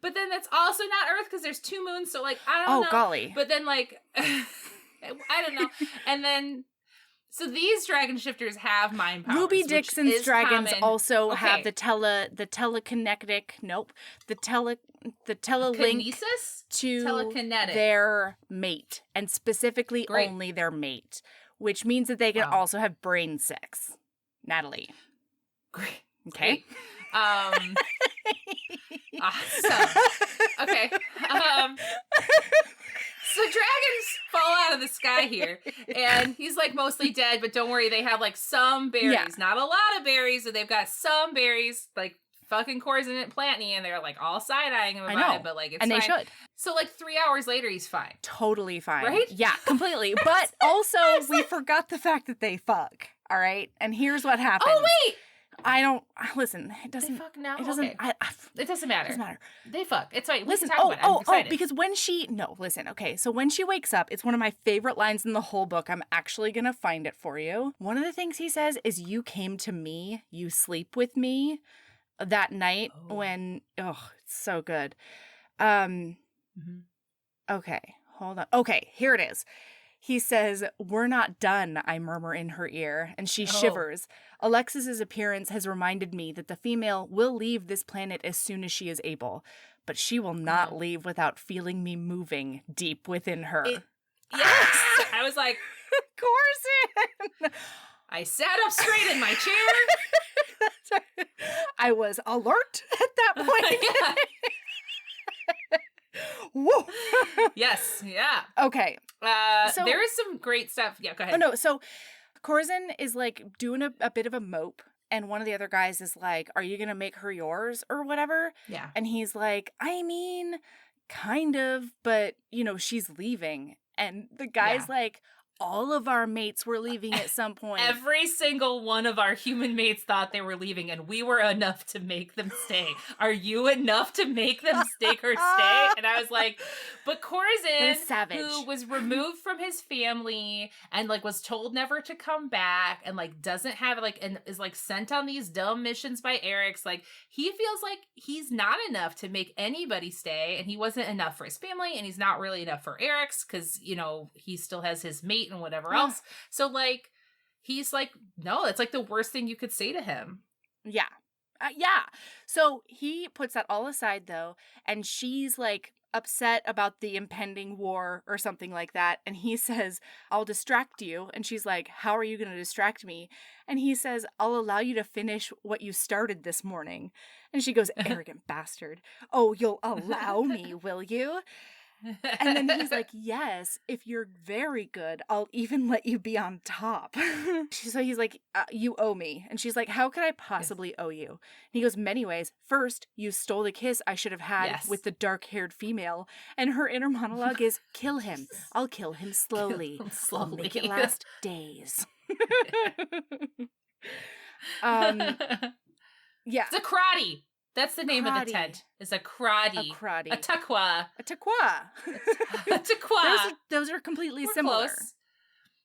But then that's also not Earth because there's 2 moons. So like I don't know. Oh golly. But then like I don't know. And then so these dragon shifters have mind powers. Ruby Dixon's dragons common. also have the telekinetic. Nope. The telelink Kinesis? to Telekinetic. their mate, and specifically only their mate, which means that they can also have brain sex. Natalie. Great. Okay. Awesome. Okay. So dragons fall out of the sky here, and he's like mostly dead, but don't worry, they have like some berries. Yeah. Not a lot of berries, but they've got some berries, like fucking Corzin and Plantney, and they're like all side-eyeing him about it, but like it's and fine. They should. So like 3 hours later, he's fine. Totally fine. Right? Yeah, completely. But also, we forgot the fact that they fuck, all right? And here's what happens. Oh, wait! I don't listen. It doesn't. They fuck now. It doesn't. Okay. It doesn't matter. It doesn't matter. They fuck. It's fine. Listen. Because when she listen. Okay, so when she wakes up, it's one of my favorite lines in the whole book. I'm actually gonna find it for you. One of the things he says is, "You came to me. You sleep with me." That night when it's so good. Okay, hold on. Okay, here it is. He says, "We're not done," I murmur in her ear, and she shivers. Alexis's appearance has reminded me that the female will leave this planet as soon as she is able, but she will not leave without feeling me moving deep within her. Yes! I was like, Corzin! I sat up straight in my chair. That's right. I was alert at that point. Whoa. Yes, yeah. Okay. So there is some great stuff. Yeah, go ahead. Oh, no. So Corzin is like doing a bit of a mope, and one of the other guys is like, "Are you going to make her yours or whatever?" Yeah. And he's like, "I mean, kind of, but, she's leaving." And the guy's like, "All of our mates were leaving at some point." Every single one of our human mates thought they were leaving, and we were enough to make them stay. Are you enough to make them stake her stay? And I was like, but Corzin, who was removed from his family and like was told never to come back, and like doesn't have like, and is like sent on these dumb missions by Eric's, like he feels like he's not enough to make anybody stay, and he wasn't enough for his family, and he's not really enough for Eric's because he still has his mate and whatever else. So like he's like, no, it's like the worst thing you could say to him. Yeah. Yeah. So he puts that all aside though, and she's like upset about the impending war or something like that, and he says, "I'll distract you." And she's like, "How are you going to distract me?" And he says, "I'll allow you to finish what you started this morning." And she goes, "Arrogant bastard. Oh, you'll allow me, will you?" And then he's like, "Yes, if you're very good, I'll even let you be on top." So he's like, "You owe me." And she's like, "How could I possibly owe you?" And he goes, "Many ways. First, you stole the kiss I should have had with the dark-haired female." And her inner monologue is, "Kill him. I'll kill him slowly. Kill him slowly. I'll make it last days." Yeah. It's a karate. That's the name of the tent. It's a karate. A karate. A taqwa. A taqwa. A taqwa. Those are completely We're similar. Close.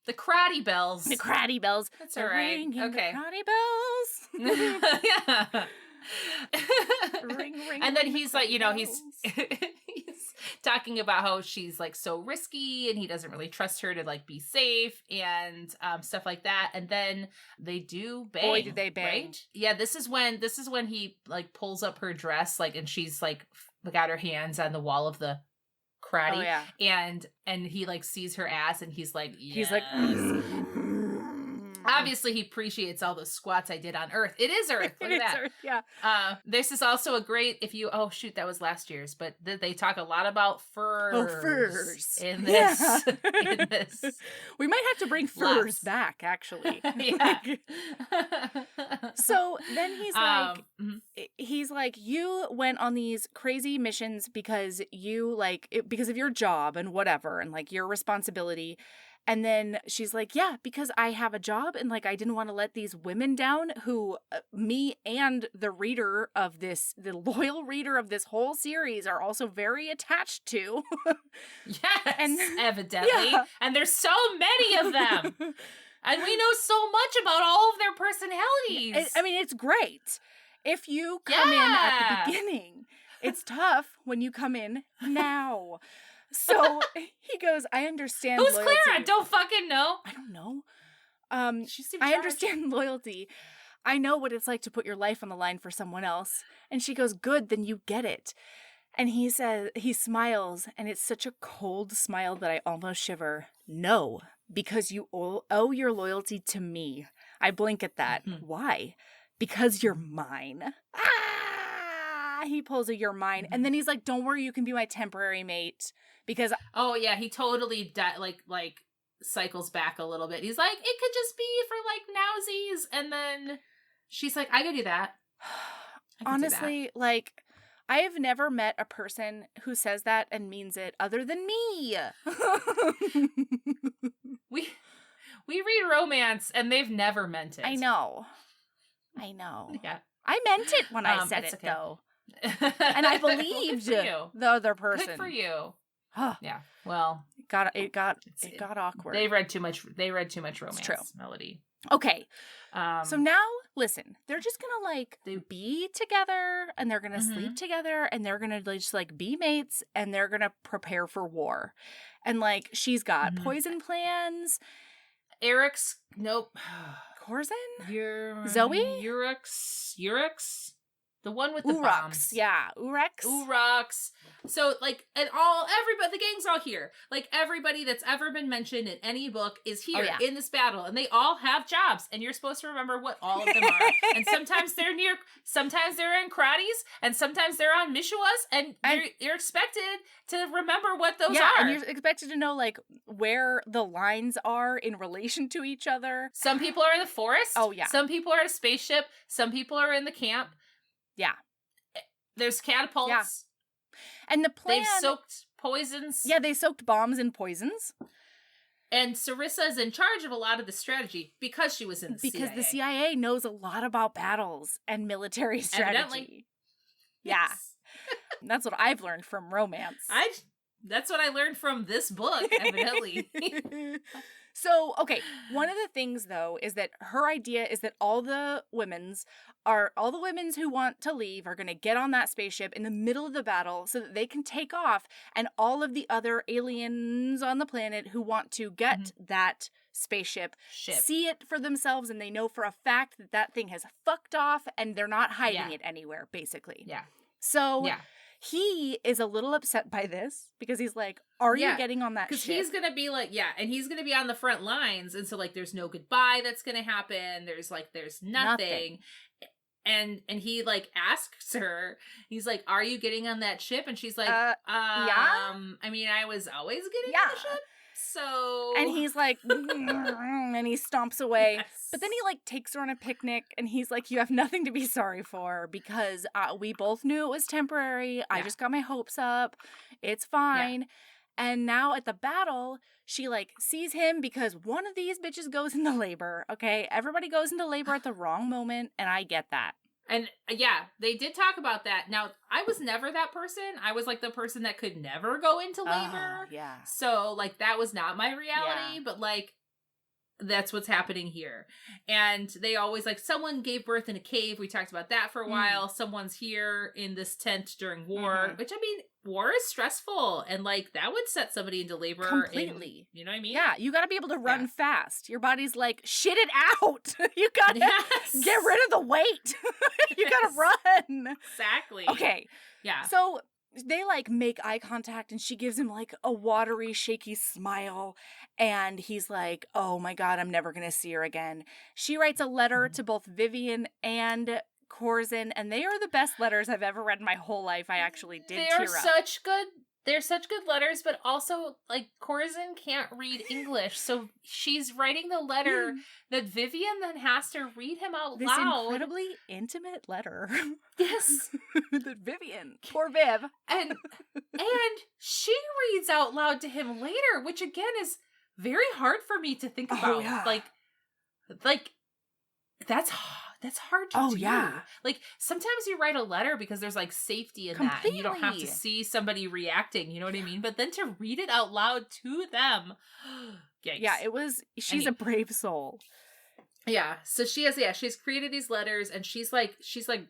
The karate bells. The karate bells. That's all right. Okay. The karate bells. Yeah. Ring, ring, and then ring he's like, he's talking about how she's like so risky and he doesn't really trust her to like be safe and stuff like that. And then they do bang. Boy, did they bang. Right? Yeah, this is when he like pulls up her dress, like, and she's like got her hands on the wall of the karate. Oh, yeah. And he like sees her ass and he's like, yes. He's like, obviously he appreciates all those squats I did on Earth. It is Earth. Look at that. Earth, yeah. This is also a great, that was last year's, but they talk a lot about furs. Oh, furs. In this. Yeah. In this. We might have to bring furs back, actually. Yeah. So then he's like, you went on these crazy missions because you because of your job and whatever, and like your responsibility. And then she's like, yeah, because I have a job and like I didn't want to let these women down who me and the loyal reader of this whole series are also very attached to. Yes, and, evidently. Yeah. And there's so many of them. And we know so much about all of their personalities. I mean, it's great if you come in at the beginning. It's tough when you come in now. So he goes, I understand Who's loyalty. Clara? I don't fucking know. I don't know. I understand loyalty. I know what it's like to put your life on the line for someone else. And she goes, good, then you get it. And he says, he smiles, and it's such a cold smile that I almost shiver. No, because you owe your loyalty to me. I blink at that. Mm-hmm. Why? Because you're mine. He pulls a you're mine. Mm-hmm. And then he's like, don't worry, you can be my temporary mate. Because he totally like cycles back a little bit. He's like, it could just be for like nowsies, and then she's like, I could do that. Honestly, like I have never met a person who says that and means it other than me. we read romance and they've never meant it. I know. Yeah. I meant it when I said it okay. Though. And I believed the other person. Good for you. Yeah. Well, it got awkward. They read too much romance, Melody. Okay. So now, listen. They're just gonna like be together, and they're gonna sleep together, and they're gonna just like be mates, and they're gonna prepare for war. And like she's got poison plans. Eric's nope. Corzin? Zoe? Urix? The one with the Urox. bombs. Yeah, Urox. So, like, everybody, the gang's all here. Like, everybody that's ever been mentioned in any book is here in this battle. And they all have jobs. And you're supposed to remember what all of them are. And sometimes they're in Kratis. And sometimes they're on Mishuas. And you're expected to remember what those are. And you're expected to know, like, where the lines are in relation to each other. Some people are in the forest. Oh, yeah. Some people are at a spaceship. Some people are in the camp. Yeah. There's catapults. Yeah. And the plan... They've soaked poisons. Yeah, they soaked bombs and poisons. And Sarissa is in charge of a lot of the strategy because she was in the CIA. Because the CIA knows a lot about battles and military strategy. Evidently. Yeah. Yes. That's what I've learned from romance. That's what I learned from this book, evidently. So, okay, one of the things, though, is that her idea is that all the women's who want to leave are going to get on that spaceship in the middle of the battle so that they can take off, and all of the other aliens on the planet who want to get that spaceship see it for themselves, and they know for a fact that thing has fucked off, and they're not hiding it anywhere, basically. Yeah. So... Yeah. He is a little upset by this because he's like, are you getting on that ship? Because he's going to be like, and he's going to be on the front lines. And so like, there's no goodbye that's going to happen. There's nothing. And he like asks her, he's like, are you getting on that ship? And she's like, yeah. I mean, I was always getting on the ship. So. And he's like, and he stomps away. Yes. But then he like takes her on a picnic, and he's like, you have nothing to be sorry for because we both knew it was temporary. I just got my hopes up. It's fine. Yeah. And now at the battle, she like sees him because one of these bitches goes into labor. Okay. Everybody goes into labor at the wrong moment. And I get that. And yeah, they did talk about that. Now, I was never that person. I was like the person that could never go into labor. Yeah. So like that was not my reality, but like that's what's happening here. And they always like someone gave birth in a cave. We talked about that for a while. Someone's here in this tent during war, which I mean, war is stressful, and like that would set somebody into labor completely. You know what I mean? Yeah, you got to be able to run fast. Your body's like, shit it out. You got to get rid of the weight. You got to run. Exactly. Okay. Yeah. So they like make eye contact, and she gives him like a watery, shaky smile, and he's like, oh my God, I'm never going to see her again. She writes a letter to both Vivian and Corzin, and they are the best letters I've ever read in my whole life. I actually did tear up. They're such good letters, but also like Corzin can't read English, so she's writing the letter that Vivian then has to read him out this loud. This incredibly intimate letter. Yes. That Vivian, poor Viv. And she reads out loud to him later, which again is very hard for me to think about. Like that's hard to do. Yeah. Like sometimes you write a letter because there's like safety in that, and you don't have to see somebody reacting. You know what I mean? But then to read it out loud to them, yikes. Yeah, she's a brave soul. Yeah. So she's created these letters, and she's like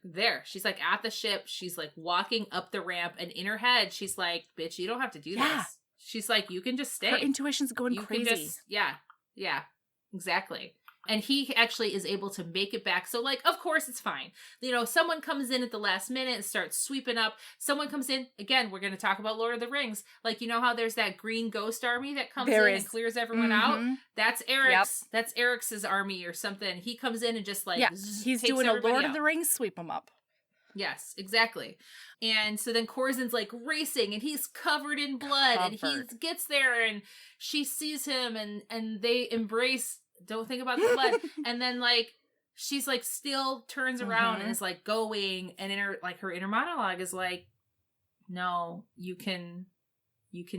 there. She's like at the ship. She's like walking up the ramp, and in her head, she's like, bitch, you don't have to do this. She's like, you can just stay. Her intuition's going crazy. Yeah, exactly. And he actually is able to make it back. So, like, of course it's fine. You know, someone comes in at the last minute and starts sweeping up. Someone comes in. Again, we're going to talk about Lord of the Rings. Like, you know how there's that green ghost army that comes in and clears everyone out? That's Eric's. Yep. That's Eric's army or something. He comes in and just, like, he's doing a Lord of the Rings sweep them up. Yes, exactly. And so then Corzin's like racing, and he's covered in blood, and he gets there, and she sees him, and they embrace. Don't think about the blood. And then like she's like still turns around and is like going, and in her inner monologue is like, no, you can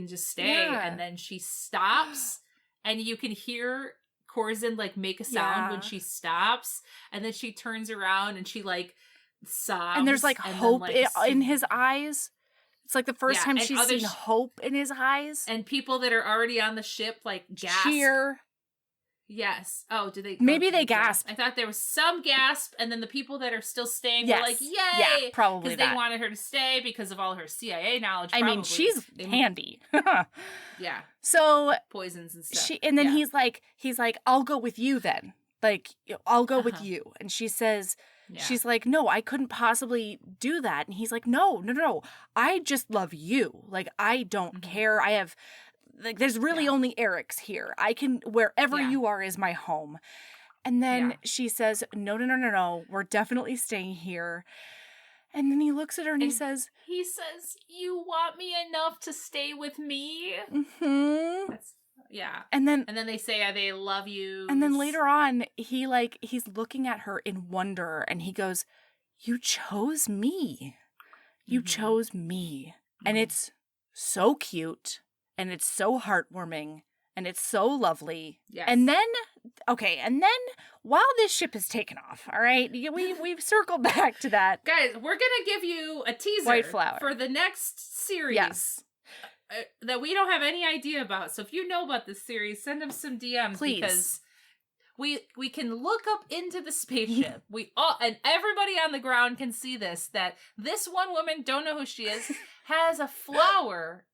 just stay. And then she stops, and you can hear Corzin like make a sound when she stops, and then she turns around and she like sobs, and there's like hope in his eyes. It's like the first time she's seen hope in his eyes. And people that are already on the ship like gasp. Cheer. Yes. Oh, do they? Maybe they gasp. I thought there was some gasp, and then the people that are still staying were like, "Yay!" Yeah, probably because they wanted her to stay because of all her CIA knowledge. I mean, she's handy. Yeah. So poisons and stuff. He's like, "I'll go with you then. Like, I'll go with you." And she says, she's like, "No, I couldn't possibly do that." And he's like, "No. I just love you. Like, I don't care. I have." Like, there's really only Eric's here. I can, wherever you are is my home. And then she says, no, we're definitely staying here. And then he looks at her and he says, you want me enough to stay with me? Mm-hmm. And then they say, they love you. And then later on, he's looking at her in wonder, and he goes, you chose me. You chose me. And it's so cute. And it's so heartwarming, and it's so lovely. Yes. And then while this ship has taken off, all right, we've circled back to that. Guys, we're gonna give you a teaser White Flower for the next series. Yes. That we don't have any idea about. So if you know about this series, send them some DMs, please, because we can look up into the spaceship. We all, and everybody on the ground can see this. That this one woman, don't know who she is, has a flower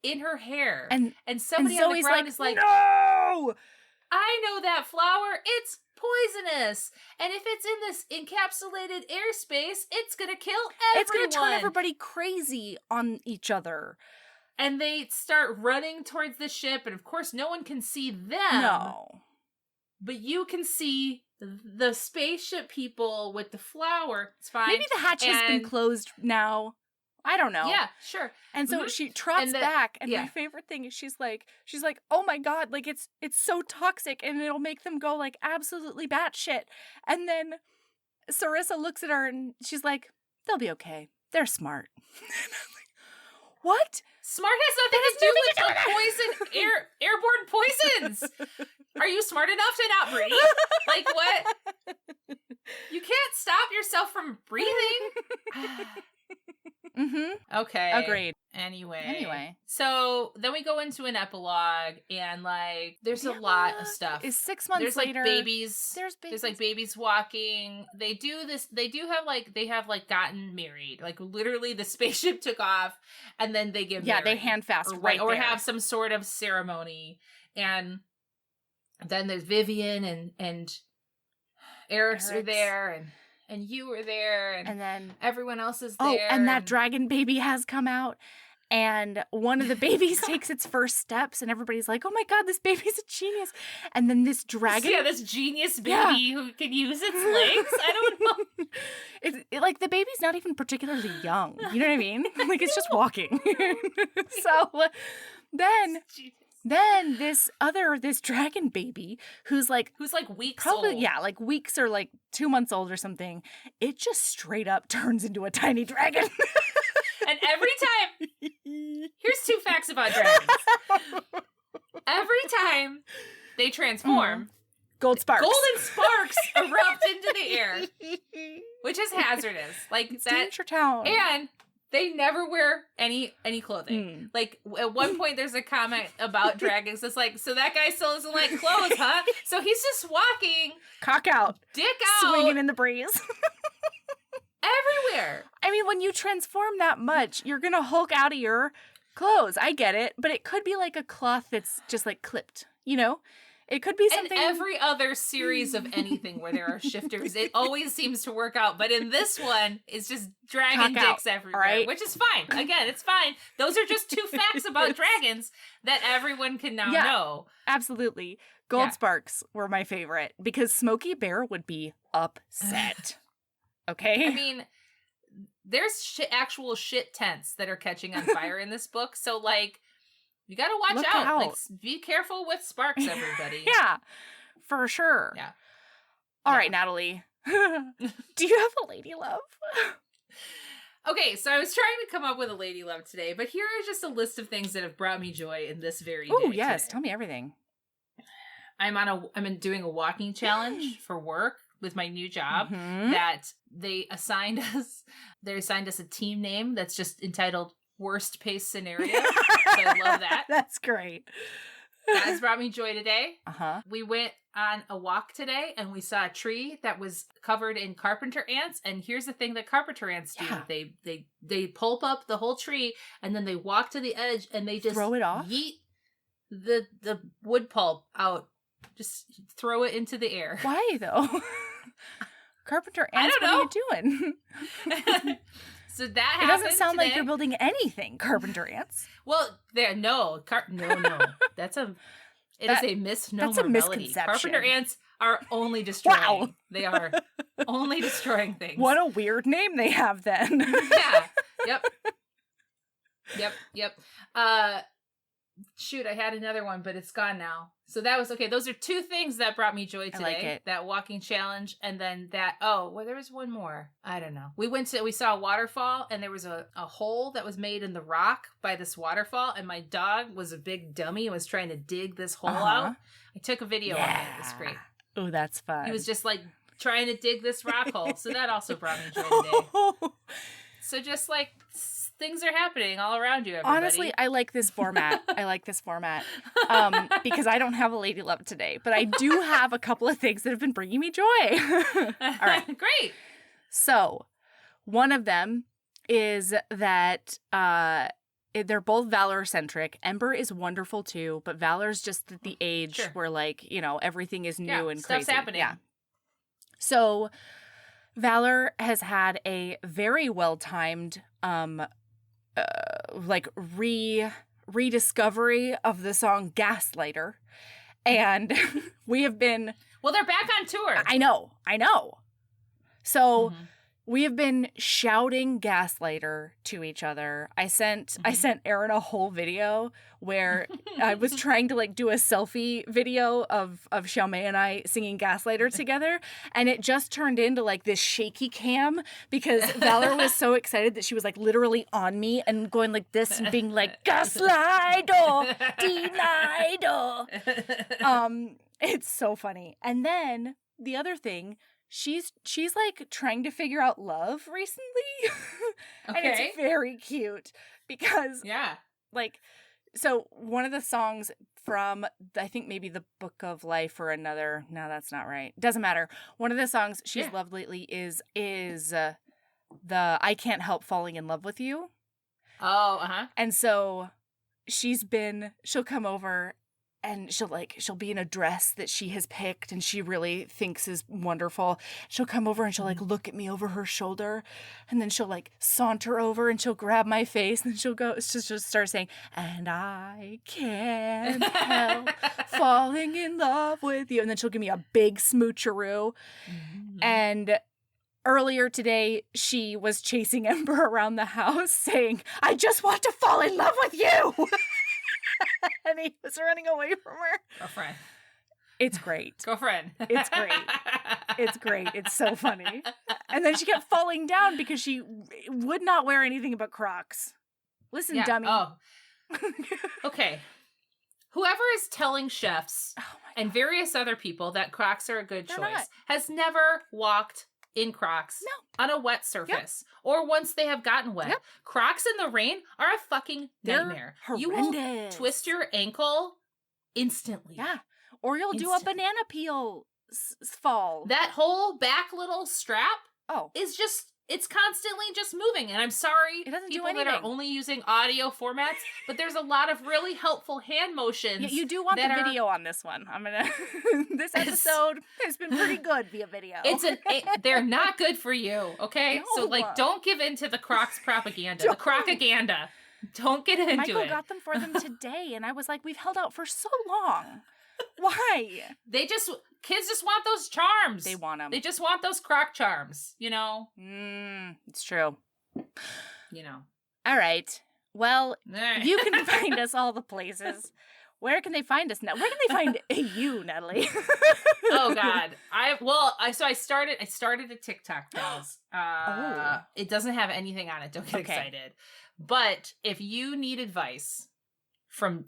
in her hair, and somebody on the ground is like, no, I know that flower, it's poisonous, and if it's in this encapsulated airspace, it's gonna kill everyone. It's gonna turn everybody crazy on each other. And they start running towards the ship, and of course no one can see them. No, but you can see the spaceship people with the flower. It's fine. Maybe the hatch has been closed now. I don't know. Yeah, sure. And so she trots back, and my favorite thing is she's like, oh my god, like it's so toxic, and it'll make them go like absolutely batshit. And then Sarissa looks at her, and she's like, they'll be okay. They're smart. And I'm like, what? Smart has nothing to do with poison, airborne poisons. Are you smart enough to not breathe? Like what? You can't stop yourself from breathing. Okay. Agreed. Anyway. So then we go into an epilogue, and like there's a lot of stuff. It's 6 months later. Like babies. There's like babies walking. They have gotten married. Like literally the spaceship took off, and then they get married. They hand fast or have some sort of ceremony. And then there's Vivian and Eric's are there, and you were there, and then everyone else is there. Oh, and that dragon baby has come out, and one of the babies takes its first steps, and everybody's like, oh my god, this baby's a genius. And then this dragon... Yeah, this genius baby who can use its legs? I don't know. It's like, the baby's not even particularly young. You know what I mean? Like, it's just walking. So then this dragon baby who's like weeks probably old. Yeah, like weeks or like 2 months old or something, it just straight up turns into a tiny dragon. And every time, here's 2 facts about dragons. Every time they transform. Gold sparks. Golden sparks erupt into the air, which is hazardous. Like it's that. Danger Town. And they never wear any clothing. Like at one point, there's a comment about dragons. It's like, so that guy still doesn't like clothes, huh? So he's just walking, cock out, dick out, swinging in the breeze. Everywhere. I mean, when you transform that much, you're gonna Hulk out of your clothes. I get it, but it could be like a cloth that's just like clipped, you know? It could be something. And every other series of anything where there are shifters, it always seems to work out. But in this one, it's just dragon dicks everywhere, right? Which is fine. Again, it's fine. Those are just 2 facts about dragons that everyone can now know. Absolutely. Gold sparks were my favorite because Smokey Bear would be upset. Okay? I mean, there's actual shit tents that are catching on fire in this book. So, like, you gotta watch out. Like, be careful with sparks, everybody. Yeah, for sure. Yeah. All right, Natalie. Do you have a lady love? Okay, so I was trying to come up with a lady love today, but here is just a list of things that have brought me joy in this very day. Oh, yes. Today. Tell me everything. I'm doing a walking challenge for work with my new job that they assigned us. They assigned us a team name that's just entitled Worst Case Scenario. So I love that. That's great. That has brought me joy today. Uh-huh. We went on a walk today and we saw a tree that was covered in carpenter ants. And here's the thing that carpenter ants do. Yeah. They pulp up the whole tree and then they walk to the edge and they just throw it off. Yeet the wood pulp out. Just throw it into the air. Why though? Carpenter ants, what are you doing? So that happened. It doesn't sound today. like you're building anything, carpenter ants. Well, no. That's a misnomer. That's a melody. misconception. Carpenter ants are only destroying. Wow. They are only destroying things. What a weird name they have then. Yeah. Yep. Shoot, I had another one, but it's gone now. So that was okay. Those are 2 things that brought me joy today. I like it. That walking challenge, and then that. Oh, well, there was one more. I don't know. We saw a waterfall, and there was a hole that was made in the rock by this waterfall, and my dog was a big dummy and was trying to dig this hole out. I took a video of it. It was great. Oh, that's fun. He was just like trying to dig this rock hole. So that also brought me joy today. So just like things are happening all around you, everybody. Honestly, I like this format. Because I don't have a lady love today, but I do have a couple of things that have been bringing me joy. All right. Great. So one of them is that they're both Valor-centric. Ember is wonderful too, but Valor's just at the age where, like, you know, everything is new and crazy. Stuff's happening. Yeah. So Valor has had a very well-timed rediscovery of the song Gaslighter. And we have been... Well, they're back on tour. I know. So we have been shouting Gaslighter to each other. I sent Erin a whole video where I was trying to like do a selfie video of Xiaomei and I singing Gaslighter together, and it just turned into like this shaky cam because Valor was so excited that she was like literally on me and going like this and being like Gaslighter, denied. It's so funny. And then the other thing, she's like trying to figure out love recently. And it's very cute because like, so one of the songs from, I think maybe the Book of Life or another, no, that's not right. Doesn't matter. One of the songs she's loved lately is the I Can't Help Falling in Love with You. Oh, And so she'll come over and she'll be in a dress that she has picked and she really thinks is wonderful. She'll come over and she'll like look at me over her shoulder, and then she'll like saunter over and she'll grab my face and she'll just start saying, and I can't help falling in love with you. And then she'll give me a big smoocheroo. And earlier today, she was chasing Ember around the house saying, I just want to fall in love with you. And he was running away from her. Girlfriend. It's great. Girlfriend. It's great. It's great. It's so funny. And then she kept falling down because she would not wear anything but Crocs. Listen, dummy. Oh. Okay. Whoever is telling chefs and various other people that Crocs are a good They're choice, not. has never walked in Crocs on a wet surface or once they have gotten wet. Crocs in the rain are a fucking nightmare. You will twist your ankle instantly. Yeah. Or you'll do a banana peel fall. That whole back little strap is just, it's constantly just moving. And I'm sorry, it doesn't people do anything. that are only using audio formats, but there's a lot of really helpful hand motions. Yeah, you do want the video on this one. I'm gonna. This episode has been pretty good via video. They're not good for you, okay? No. So like, don't give in to the Crocs propaganda, the Crocaganda. Don't get into it. Michael got them for them today, and I was like, we've held out for so long. Why? Kids just want those charms. They want them. They just want those Croc charms, you know? It's true. You know. All right. Well, you can find us all the places. Where can they find us now? Where can they find you, Natalie? Oh God. I started a TikTok, guys. It doesn't have anything on it. Don't get excited. But if you need advice from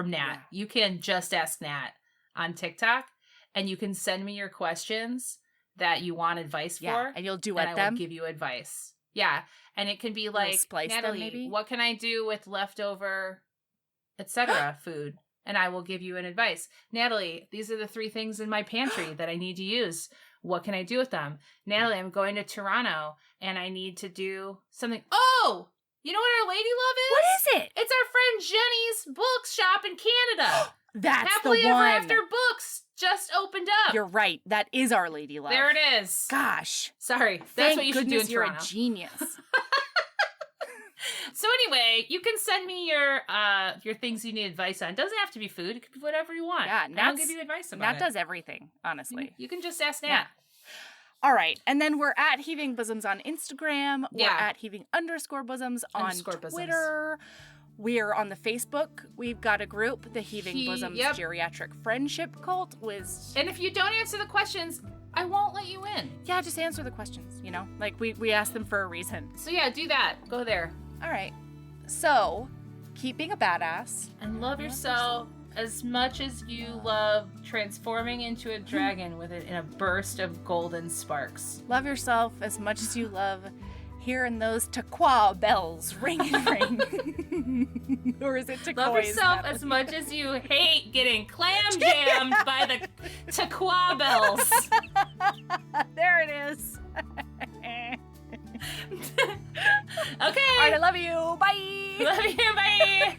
Nat, you can just ask Nat on TikTok, and you can send me your questions that you want advice for, and you'll duet them. I will give you advice. Yeah, and it can be like, Natalie, what can I do with leftover, etc. food? And I will give you an advice. Natalie, these are the 3 things in my pantry that I need to use. What can I do with them? Natalie, I'm going to Toronto and I need to do something. Oh, you know what our lady love is? What is it? It's our friend Jenny's Bookshop in Canada. That's Happily the one. Ever After Books just opened up. You're right. That is our lady love. There it is. Gosh. Sorry. That's what you should do in you're Toronto. A genius. So anyway, you can send me your things you need advice on. It doesn't have to be food. It could be whatever you want. Yeah, I'll give you advice about Nat does everything, honestly. You can just ask Nat. Yeah. All right. And then we're at Heaving Bosoms on Instagram. We're at Heaving_Bosoms on Twitter. We're on the Facebook. We've got a group, the Heaving Bosoms Geriatric Friendship Cult. And if you don't answer the questions, I won't let you in. Yeah, just answer the questions, you know? Like, we asked them for a reason. So yeah, do that. Go there. All right. So, keeping a badass. And love yourself as much as you love transforming into a dragon in a burst of golden sparks. Love yourself as much as you love hearing those Taqua bells ring and ring. Or is it Taqua? Love yourself as much as you hate getting clam jammed by the Taqua bells. There it is. Okay. All right, I love you. Bye. Love you. Bye.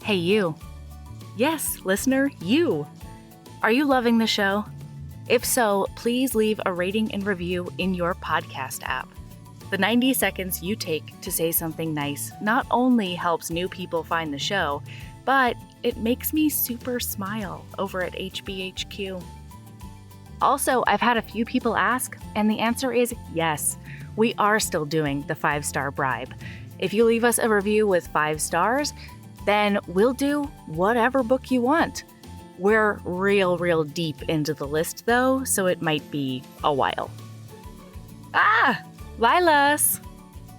Hey, you. Yes, listener, you. Are you loving the show? If so, please leave a rating and review in your podcast app. The 90 seconds you take to say something nice not only helps new people find the show, but it makes me super smile over at HBHQ. Also, I've had a few people ask, and the answer is yes. We are still doing the 5-star bribe. If you leave us a review with 5 stars, then we'll do whatever book you want. We're real deep into the list, though, so it might be a while. Lilas!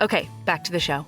Okay, back to the show.